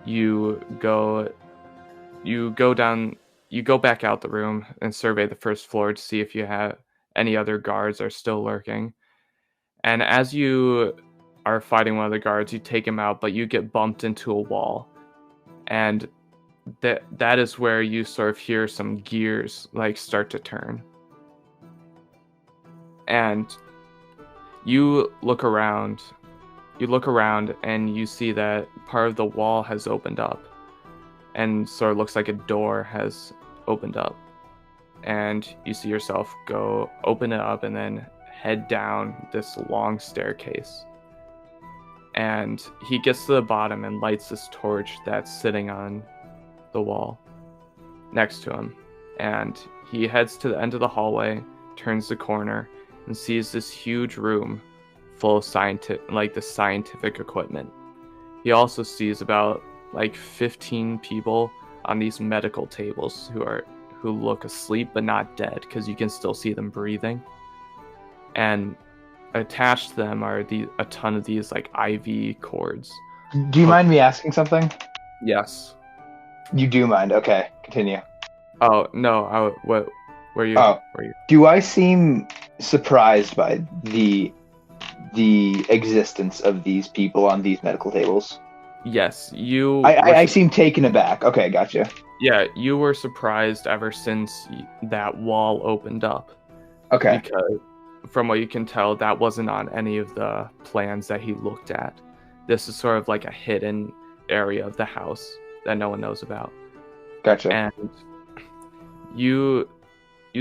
you go back out the room and survey the first floor to see if you have any other guards are still lurking. And as you are fighting one of the guards, you take him out, but you get bumped into a wall. And that is where you sort of hear some gears like start to turn. And you look around and you see that part of the wall has opened up, and sort of looks like a door has opened up. And you see yourself go open it up and then head down this long staircase. And he gets to the bottom and lights this torch that's sitting on the wall next to him. And he heads to the end of the hallway, turns the corner, and sees this huge room full of scientific equipment. He also sees about 15 people on these medical tables who look asleep but not dead, because you can still see them breathing. And attached to them are a ton of these IV cords. Do you mind me asking something? Yes. You do mind? Okay, continue. Oh no! What were you? Oh. Were you? Do I seem surprised by the existence of these people on these medical tables? Yes, you. I seem taken aback. Okay, gotcha. Yeah, you were surprised ever since that wall opened up. Okay. Because from what you can tell, that wasn't on any of the plans that he looked at. This is sort of like a hidden area of the house that no one knows about. Gotcha. And you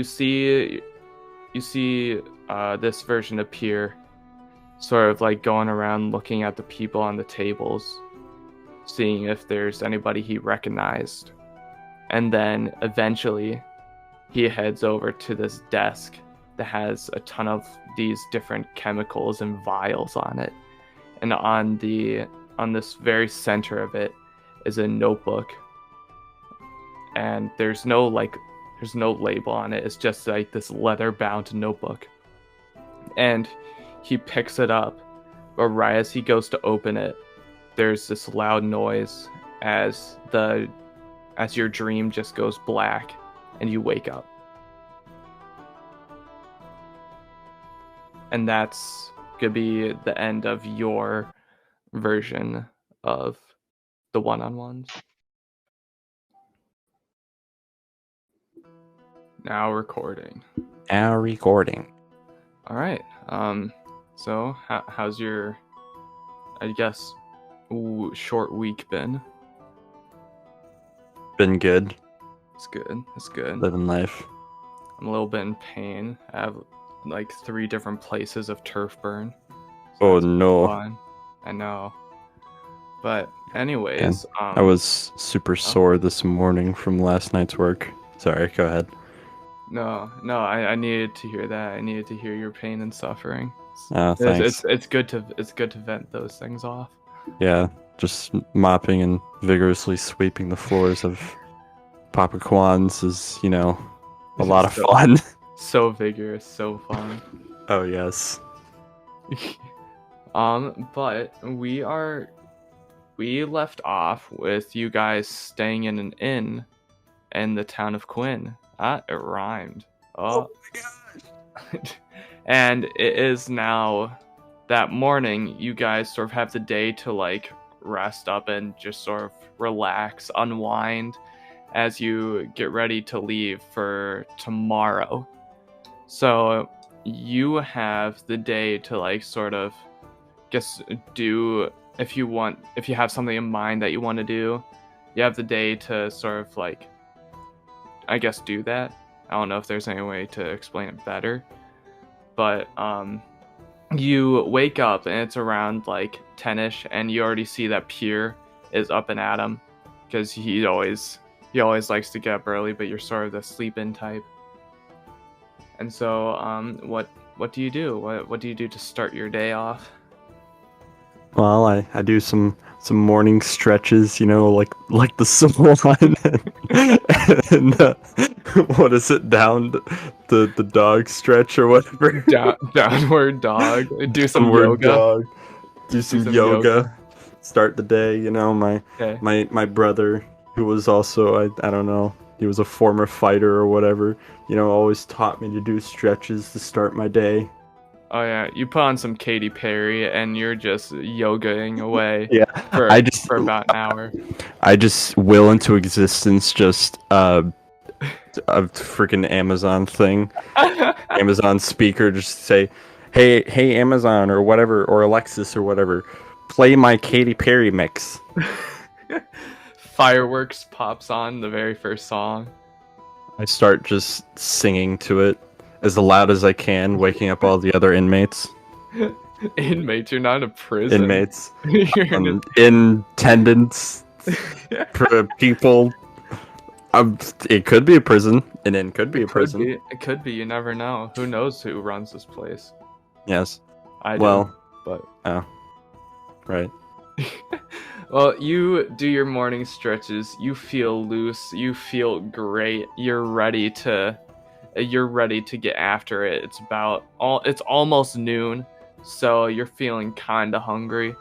see this version appear, sort of going around looking at the people on the tables, seeing if there's anybody he recognized. And then eventually he heads over to this desk that has a ton of these different chemicals and vials on it. And on this very center of it is a notebook. And there's no label on it. It's just this leather-bound notebook. And he picks it up, but right as he goes to open it, there's this loud noise as your dream just goes black and you wake up. And that's gonna be the end of your version of the one-on-ones. Now recording. Now recording. All right. So how's your, I guess, short week been? Been good. It's good. It's good. Living life. I'm a little bit in pain. I have 3 different places of turf burn. Oh it's no. fun. I know. But anyways, I was super sore this morning from last night's work. Sorry, go ahead. No, I needed to hear that. I needed to hear your pain and suffering. Thanks. It's good to vent those things off. Yeah, just mopping and vigorously sweeping the floors of Papa Kwan's is, a lot of fun. So vigorous, so fun. Oh yes. But we left off with you guys staying in an inn in the town of Quinn. It rhymed. Oh my gosh. And it is now that morning. You guys sort of have the day to rest up and just sort of relax, unwind as you get ready to leave for tomorrow. So you have the day to sort of do, if you have something in mind that you want to do, you have the day to sort of do that. I don't know if there's any way to explain it better, but you wake up and it's around like 10ish, and you already see that Pierre is up and at 'em, because he always likes to get up early, but you're sort of the sleep-in type. And so, what do you do? What do you do to start your day off? Well, I do some morning stretches, you know, like the Swan and what is it, down the dog stretch or whatever. Downward dog. Do some Downward yoga. dog. Do some yoga. Start the day, you know. Okay. My brother, who was also I don't know, he was a former fighter or whatever, you know, always taught me to do stretches to start my day. Oh yeah, you put on some Katy Perry and you're just yogaing away Yeah, for about an hour. I just will into existence just a freaking Amazon thing, Amazon speaker, just say, hey Amazon or whatever, or Alexis or whatever, play my Katy Perry mix. Fireworks pops on the very first song. I start just singing to it as loud as I can, waking up all the other inmates. Inmates, you're not in a prison. Inmates. You're in In attendance. For people. It could be a prison. An inn could be a prison. It could be. You never know. Who knows who runs this place? Yes. I do, Well. but Oh. Right. well, you do your morning stretches. You feel loose. You feel great. You're ready to get after it. It's almost noon, so you're feeling kind of hungry.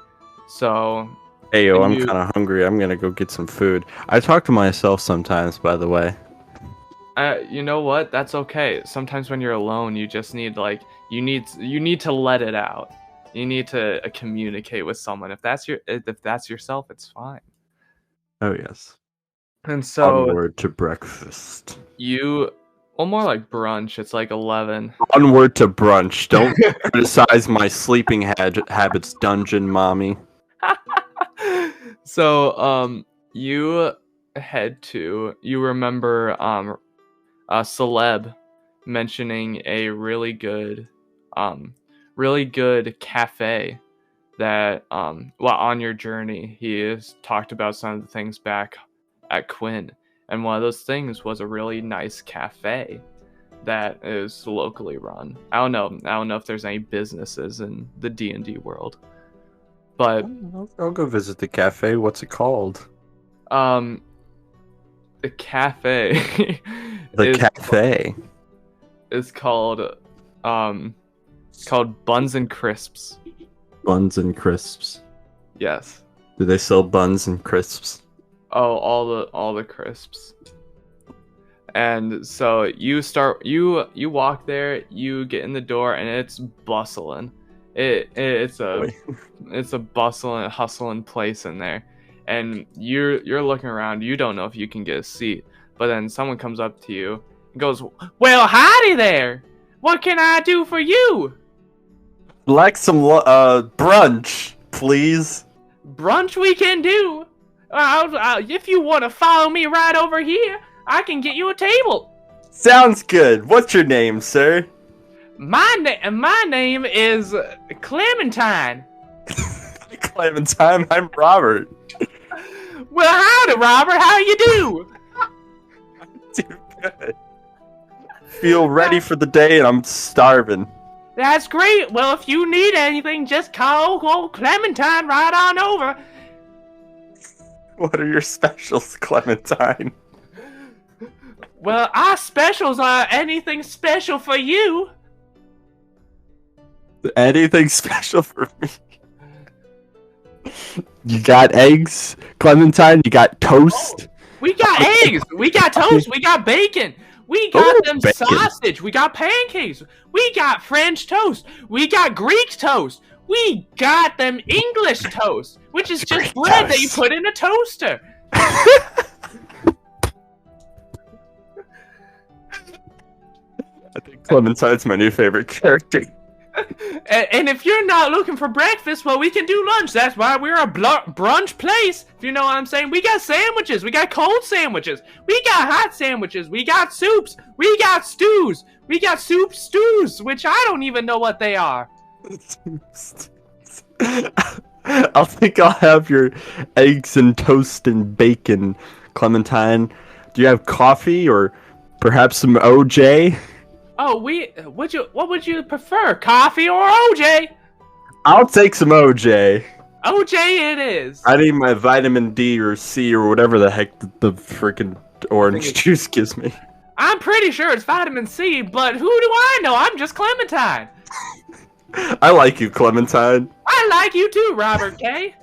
So, Hey, yo, and I'm kind of hungry. I'm gonna go get some food. I talk to myself sometimes, by the way. you know what? That's okay. Sometimes when you're alone, you just need you need to let it out. You need to communicate with someone. If that's yourself, it's fine. Oh, yes. And so Onward to breakfast. well, more like brunch. It's like 11. Onward to brunch. Don't criticize my sleeping habits, dungeon mommy. So, you remember Celeb mentioning a really good cafe that on your journey he has talked about some of the things back at Quinn, and one of those things was a really nice cafe that is locally run. I don't know if there's any businesses in the D&D world, but I'll go visit the cafe. What's it called? the cafe is called Buns and Crisps. Buns and Crisps. Yes. Do they sell buns and crisps? Oh, all the crisps. And so you walk there, you get in the door, and it's bustling. It's a bustling, hustling place in there, and you're looking around. You don't know if you can get a seat, but then someone comes up to you and goes, "Well, howdy there. What can I do for you?" Like some brunch, please. Brunch we can do. If you want to follow me right over here, I can get you a table. Sounds good. What's your name, sir? My name is Clementine. Clementine, I'm Robert. Well, howdy, Robert. How you do? Too good. Feel ready for the day, and I'm starving. That's great. Well, if you need anything, just call old Clementine right on over. What are your specials, Clementine? Well, our specials are anything special for you. Anything special for me? You got eggs, Clementine? You got toast? We got eggs. We got toast. We got bacon. We got them bacon. sausage. We got pancakes. We got French toast. We got Greek toast. We got them English toast, which is just bread that you put in a toaster. I think Clementine's my new favorite character. And if you're not looking for breakfast, well, we can do lunch. That's why we're a brunch place, if you know what I'm saying. We got sandwiches. We got cold sandwiches. We got hot sandwiches. We got soups. We got stews. We got soup stews, which I don't even know what they are. I'll think I'll have your eggs and toast and bacon, Clementine. Do you have coffee or perhaps some OJ? Oh, what would you prefer, coffee or OJ? I'll take some OJ. OJ it is. I need my vitamin D or C or whatever the heck the freaking orange juice gives me. I'm pretty sure it's vitamin C, but who do I know? I'm just Clementine. I like you, Clementine. I like you too, Robert K.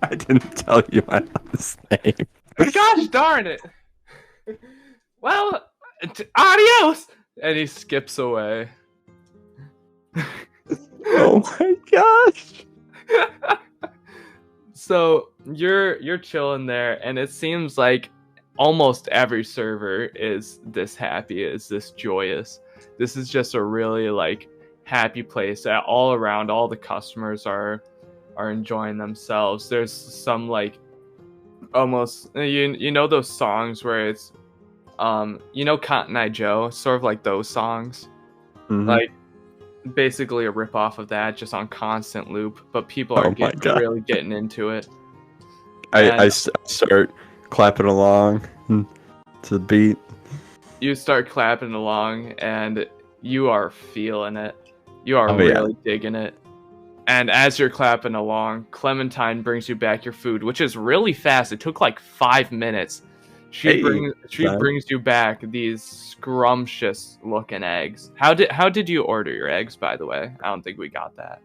I didn't tell you my last name. Gosh darn it. Well, adios. And he skips away. Oh my gosh. So you're chilling there, and it seems like almost every server is this happy, is this joyous. This is just a really like happy place. That all around, all the customers are enjoying themselves. There's some like almost you know those songs where it's you know Cotton Eye Joe, sort of like those songs. Mhm. Like basically a rip off of that, just on constant loop, but people are really getting into it. I start clapping along to the beat. You start clapping along and you are feeling it. You are Oh, really digging it. And as you're clapping along, Clementine brings you back your food, which is really fast. It took like 5 minutes. She brings you back these scrumptious looking eggs. How did you order your eggs, by the way? I don't think we got that.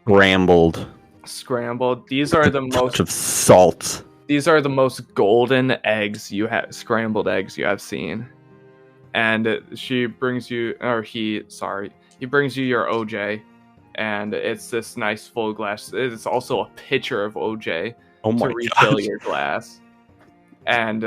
Scrambled. These are the most of salt. These are the most golden eggs you have, scrambled eggs you have seen. And he brings you your OJ, and it's this nice full glass. It's also a pitcher of OJ to refill your glass. And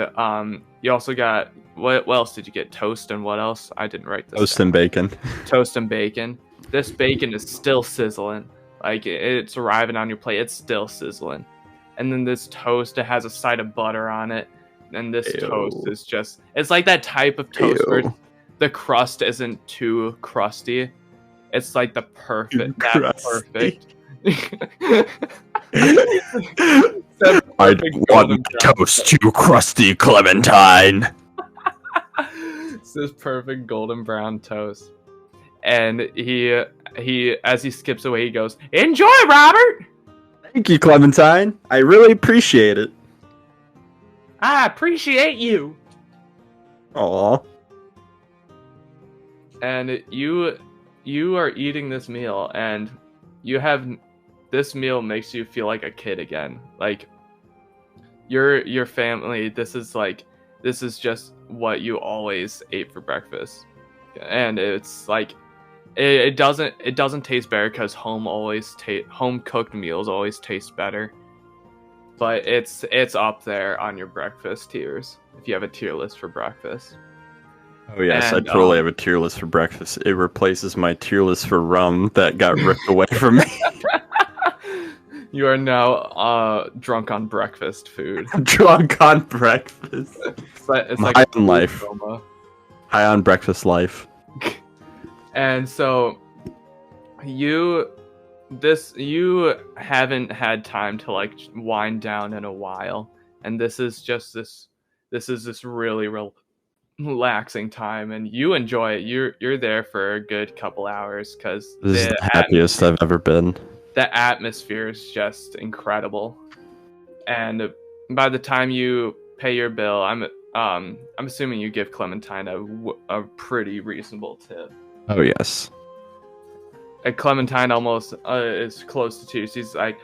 you also got, what else did you get? Toast and what else? I didn't write this Toast down. and bacon. Toast and bacon. This bacon is still sizzling. Like it's arriving on your plate, it's still sizzling. And then this toast, it has a side of butter on it. And this toast is just, it's like that type of toast where the crust isn't too crusty. It's like the perfect. I don't want toast too crusty, Clementine. It's this perfect golden brown toast. And he as he skips away, he goes, "Enjoy, Robert!" Thank you, Clementine. I really appreciate it. I appreciate you. Aw. And you are eating this meal, and this meal makes you feel like a kid again. Like your family, this is just what you always ate for breakfast. And it's like it doesn't taste better because home cooked meals always taste better. But it's up there on your breakfast tiers if you have a tier list for breakfast. Oh yes, And, I totally have a tier list for breakfast. It replaces my tier list for rum that got ripped away from me. You are now drunk on breakfast food. I'm drunk on breakfast. It's like High on life. coma. High on breakfast life. And so you haven't had time to like wind down in a while, and this is this really relaxing time, and you enjoy it. You're there for a good couple hours because This is the happiest I've ever been. the atmosphere is just incredible. And by the time you pay your bill, I'm assuming you give Clementine a pretty reasonable tip. Oh yes. And Clementine almost is close to tears. She's like,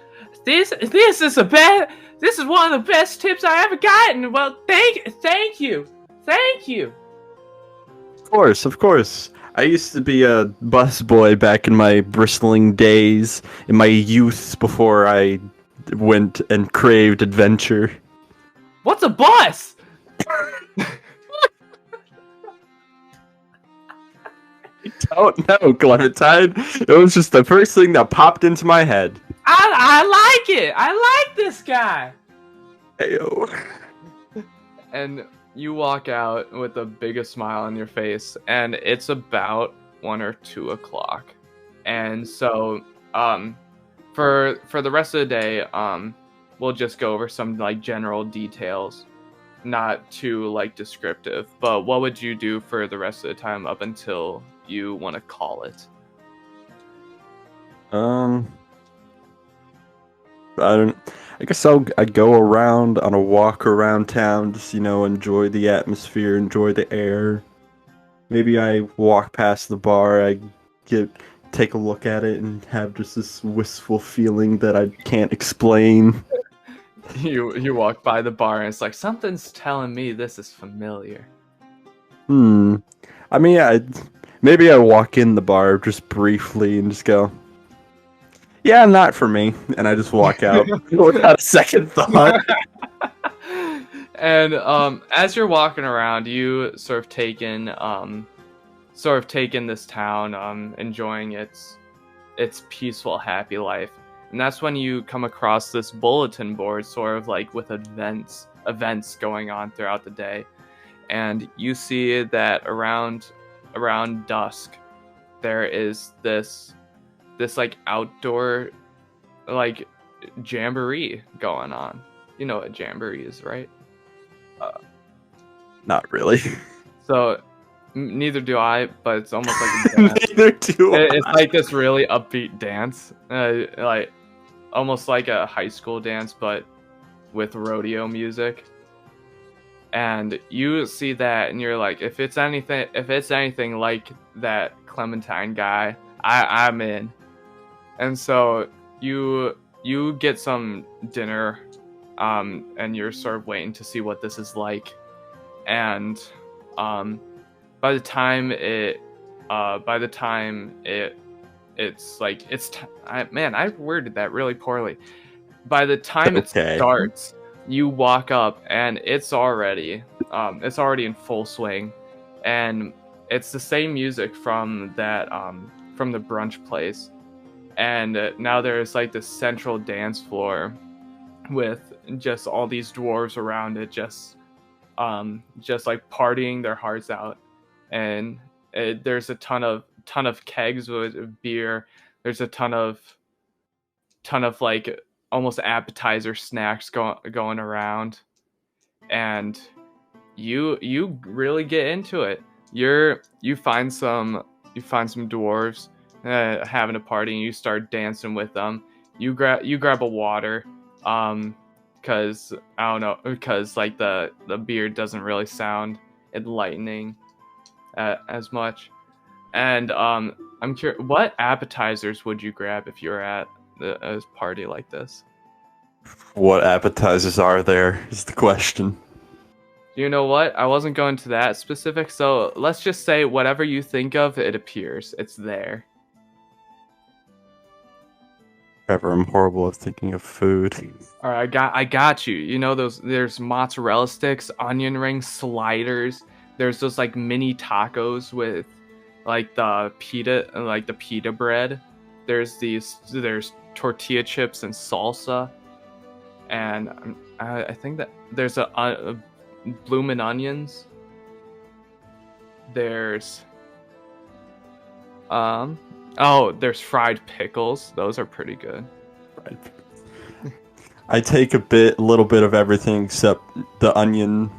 "This is one of the best tips I ever gotten. Well, thank you. Of course. I used to be a busboy back in my bristling days, in my youth, before I went and craved adventure. What's a bus?" don't know, Clementine. It was just the first thing that popped into my head. I like it. I like this guy. Ayo. And you walk out with the biggest smile on your face, and it's about 1 or 2 o'clock. And so, for the rest of the day, we'll just go over some like general details, not too like descriptive. But what would you do for the rest of the time up until you want to call it? I guess I'd go around on a walk around town, just enjoy the atmosphere, enjoy the air. Maybe I walk past the bar, I take a look at it, and have just this wistful feeling that I can't explain. You walk by the bar, and it's like something's telling me this is familiar. I mean, maybe I walk in the bar just briefly and just go, yeah, not for me, and I just walk out without a second thought. And as you're walking around, you sort of taking this town, enjoying its peaceful, happy life. And that's when you come across this bulletin board, sort of like with events going on throughout the day. And you see that around dusk, there is this like outdoor like jamboree going on. You know what jamboree is, right? Not really. So neither do I, but it's almost like a dance. Neither do I. It's like this really upbeat dance, like almost like a high school dance, but with rodeo music. And you see that, and you're like, if it's anything like that Clementine guy, I'm in. And so you get some dinner, and you're sort of waiting to see what this is like. And by the time I worded that really poorly. By the time it starts, you walk up, and it's already in full swing, and it's the same music from that from the brunch place. And now there's like this central dance floor with just all these dwarves around it, just like partying their hearts out. And there's a ton of kegs with beer. There's a ton of like almost appetizer snacks going around. And you really get into it. You find some dwarves having a party, and you start dancing with them. You grab a water, because I don't know, because like the beer doesn't really sound enlightening as much. And I'm curious, what appetizers would you grab if you were at a party like this? What appetizers are there is the question. You know what? I wasn't going to that specific, so let's just say whatever you think of, it appears. It's there. Trevor, I'm horrible at thinking of food. All right, I got you. You know there's mozzarella sticks, onion rings, sliders. There's those like mini tacos with like the pita bread. There's tortilla chips and salsa, and I think that there's a bloomin' onions. There's there's fried pickles. Those are pretty good. I take a little bit of everything except the onion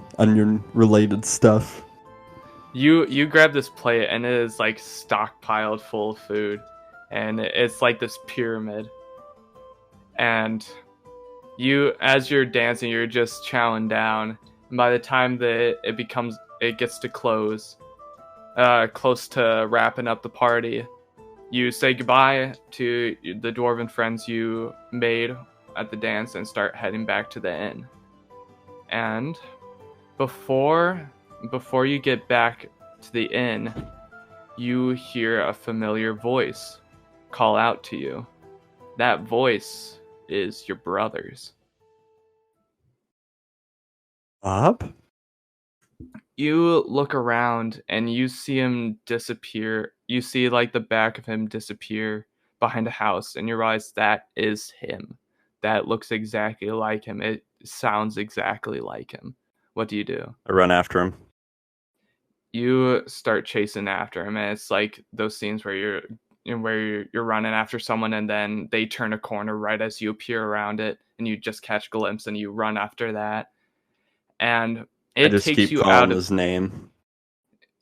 related stuff. You grab this plate, and it is like stockpiled full of food, and it's like this pyramid. And as you're dancing, you're just chowing down. And by the time that it gets to close to wrapping up the party, you say goodbye to the dwarven friends you made at the dance and start heading back to the inn. And before you get back to the inn, you hear a familiar voice call out to you. That voice is your brother's. Bob? You look around and you see him disappear. You see like the back of him disappear behind a house, and you realize that is him. That looks exactly like him. It sounds exactly like him. What do you do? I run after him. You start chasing after him, and it's like those scenes where you're running after someone, and then they turn a corner right as you appear around it, and you just catch a glimpse, and you run after that, and I it just takes keep you calling out of. his name.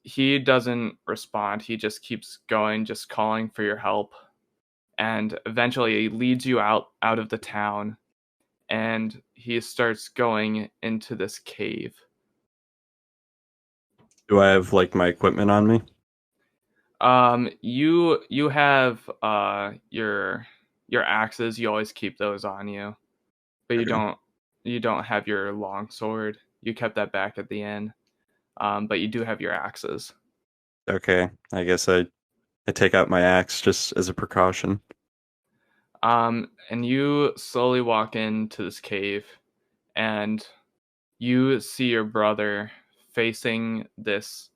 He doesn't respond. He just keeps going, just calling for your help, and eventually he leads you out of the town, and he starts going into this cave. Do I have like my equipment on me? You have your axes. You always keep those on you, but Okay. you don't have your long sword. You kept that back at the end. But you do have your axes. Okay. I guess I take out my axe just as a precaution. And you slowly walk into this cave, and you see your brother facing this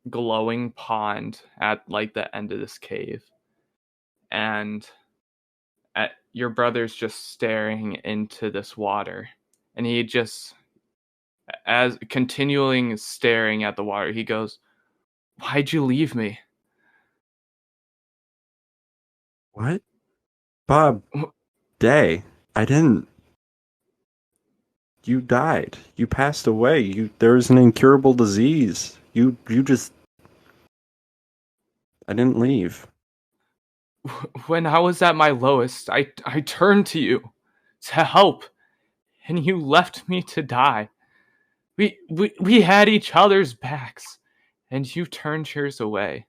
glowing pond at like the end of this cave, and your brother's just staring into this water, and he just, as continuing staring at the water, he goes, "Why'd you leave me?" What? Bob, Day. I didn't. You died. You passed away. There was an incurable disease. You just I didn't leave. When I was at my lowest, I turned to you to help, and you left me to die. We had each other's backs, and you turned yours away.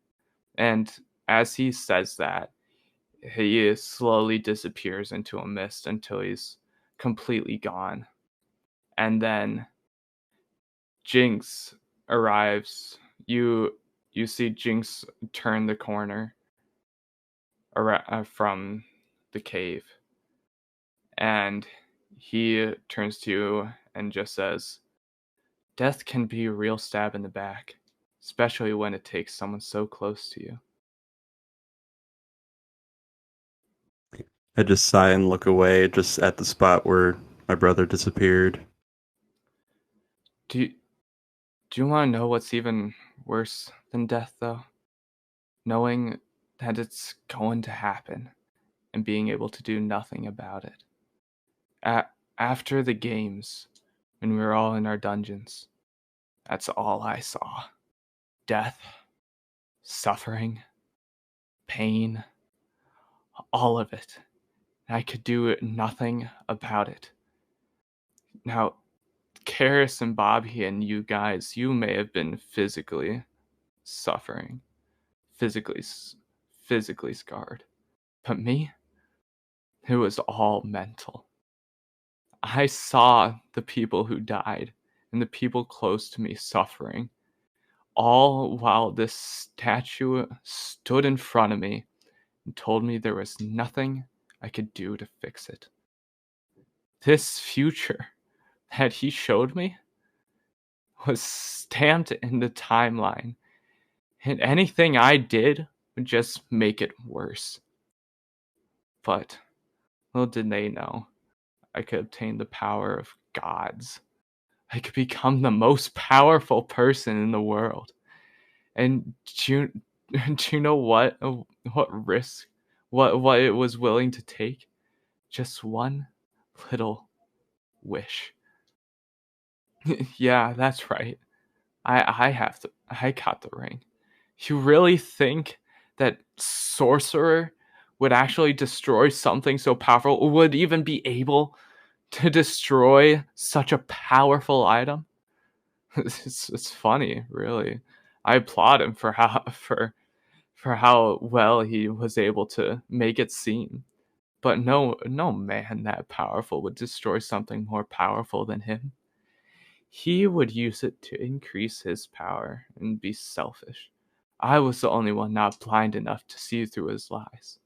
And as he says that, he slowly disappears into a mist until he's completely gone. And then Jinx arrives. You see Jinx turn the corner from the cave, and he turns to you and just says, "Death can be a real stab in the back, especially when it takes someone so close to you." I just sigh and look away, just at the spot where my brother disappeared. Do you, do you want to know what's even worse than death, though? Knowing that it's going to happen and being able to do nothing about it. After the games, when we were all in our dungeons, that's all I saw. Death, suffering, pain, all of it. I could do nothing about it. Now, Karis and Bobby and you guys, you may have been physically suffering, physically physically scarred. But me, it was all mental. I saw the people who died and the people close to me suffering, all while this statue stood in front of me and told me there was nothing I could do to fix it. This future that he showed me was stamped in the timeline, and anything I did would just make it worse. But little did they know, I could obtain the power of gods. I could become the most powerful person in the world. And do you know what risk, what it was willing to take? Just one little wish. Yeah, that's right. I got the ring. You really think that sorcerer would actually destroy something so powerful, or would even be able to destroy such a powerful item? It's funny, really. I applaud him for how well he was able to make it seem. But no man that powerful would destroy something more powerful than him. He would use it to increase his power and be selfish. I was the only one not blind enough to see through his lies.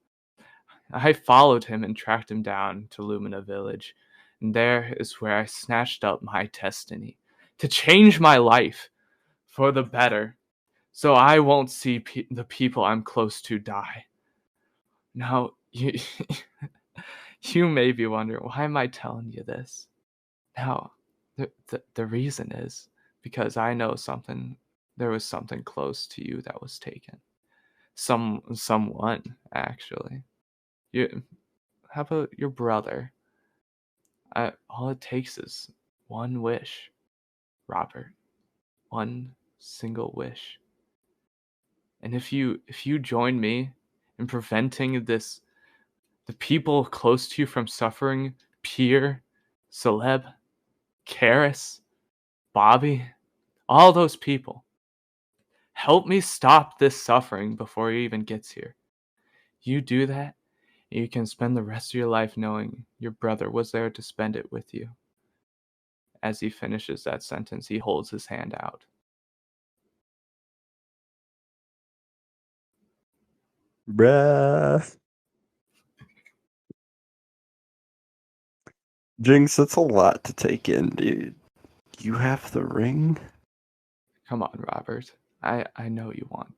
I followed him and tracked him down to Lumina Village, and there is where I snatched up my destiny to change my life. for the better, so I won't see the people I'm close to die. Now, you may be wondering, why am I telling you this? Now, the reason is because I know there was something close to you that was taken. Someone, actually. How about your brother? All it takes is one wish, Robert. One single wish. And if you join me in preventing the people close to you from suffering, Pierre, Celeb, Karis, Bobby, all those people, help me stop this suffering before it even gets here. You do that, you can spend the rest of your life knowing your brother was there to spend it with you. As he finishes that sentence, he holds his hand out. Bruh. Jinx, that's a lot to take in, dude. You have the ring? Come on, Robert. I know you want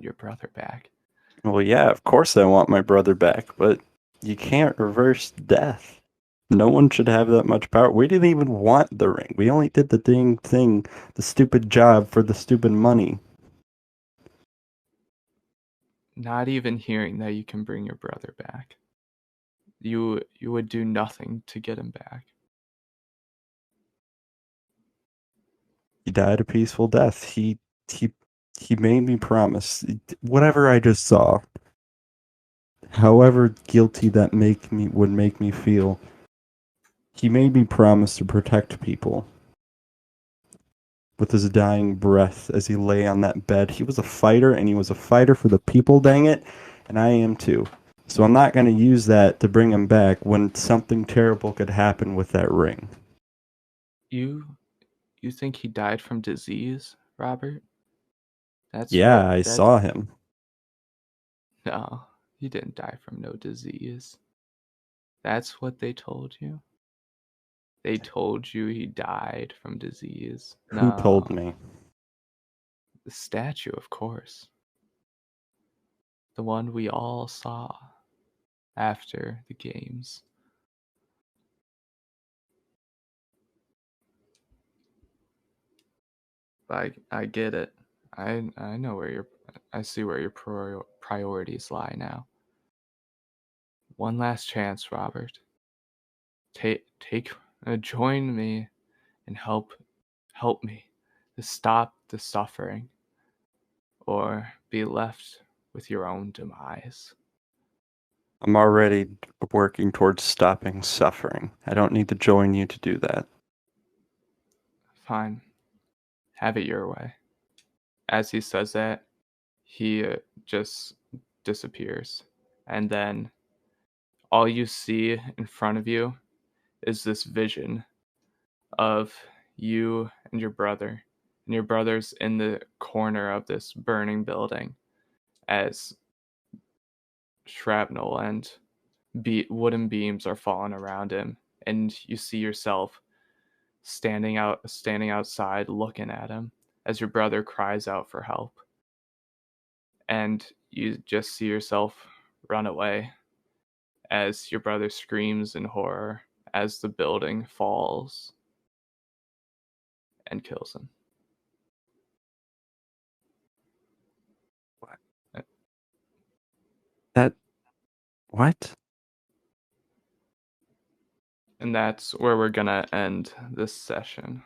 your brother back. Well, yeah, of course I want my brother back, but you can't reverse death. No one should have that much power. We didn't even want the ring. We only did the dang thing, the stupid job for the stupid money. Not even hearing that you can bring your brother back. You would do nothing to get him back. He died a peaceful death. He made me promise whatever I just saw. However guilty that would make me feel. He made me promise to protect people. With his dying breath as he lay on that bed. He was a fighter, and he was a fighter for the people, dang it, and I am too. So I'm not going to use that to bring him back when something terrible could happen with that ring. You think he died from disease, Robert? I saw him. No, he didn't die from no disease. That's what they told you? They told you he died from disease. Who told me? The statue, of course. The one we all saw after the games. I get it. I know I see where your priorities lie now. One last chance, Robert. Join me and help me to stop the suffering, or be left with your own demise. I'm already working towards stopping suffering. I don't need to join you to do that. Fine. Have it your way. As he says that, he just disappears. And then all you see in front of you is this vision of you and your brother. And your brother's in the corner of this burning building as shrapnel and wooden beams are falling around him. And you see yourself standing outside looking at him as your brother cries out for help. And you just see yourself run away as your brother screams in horror as the building falls and kills him. What? And that's where we're gonna end this session.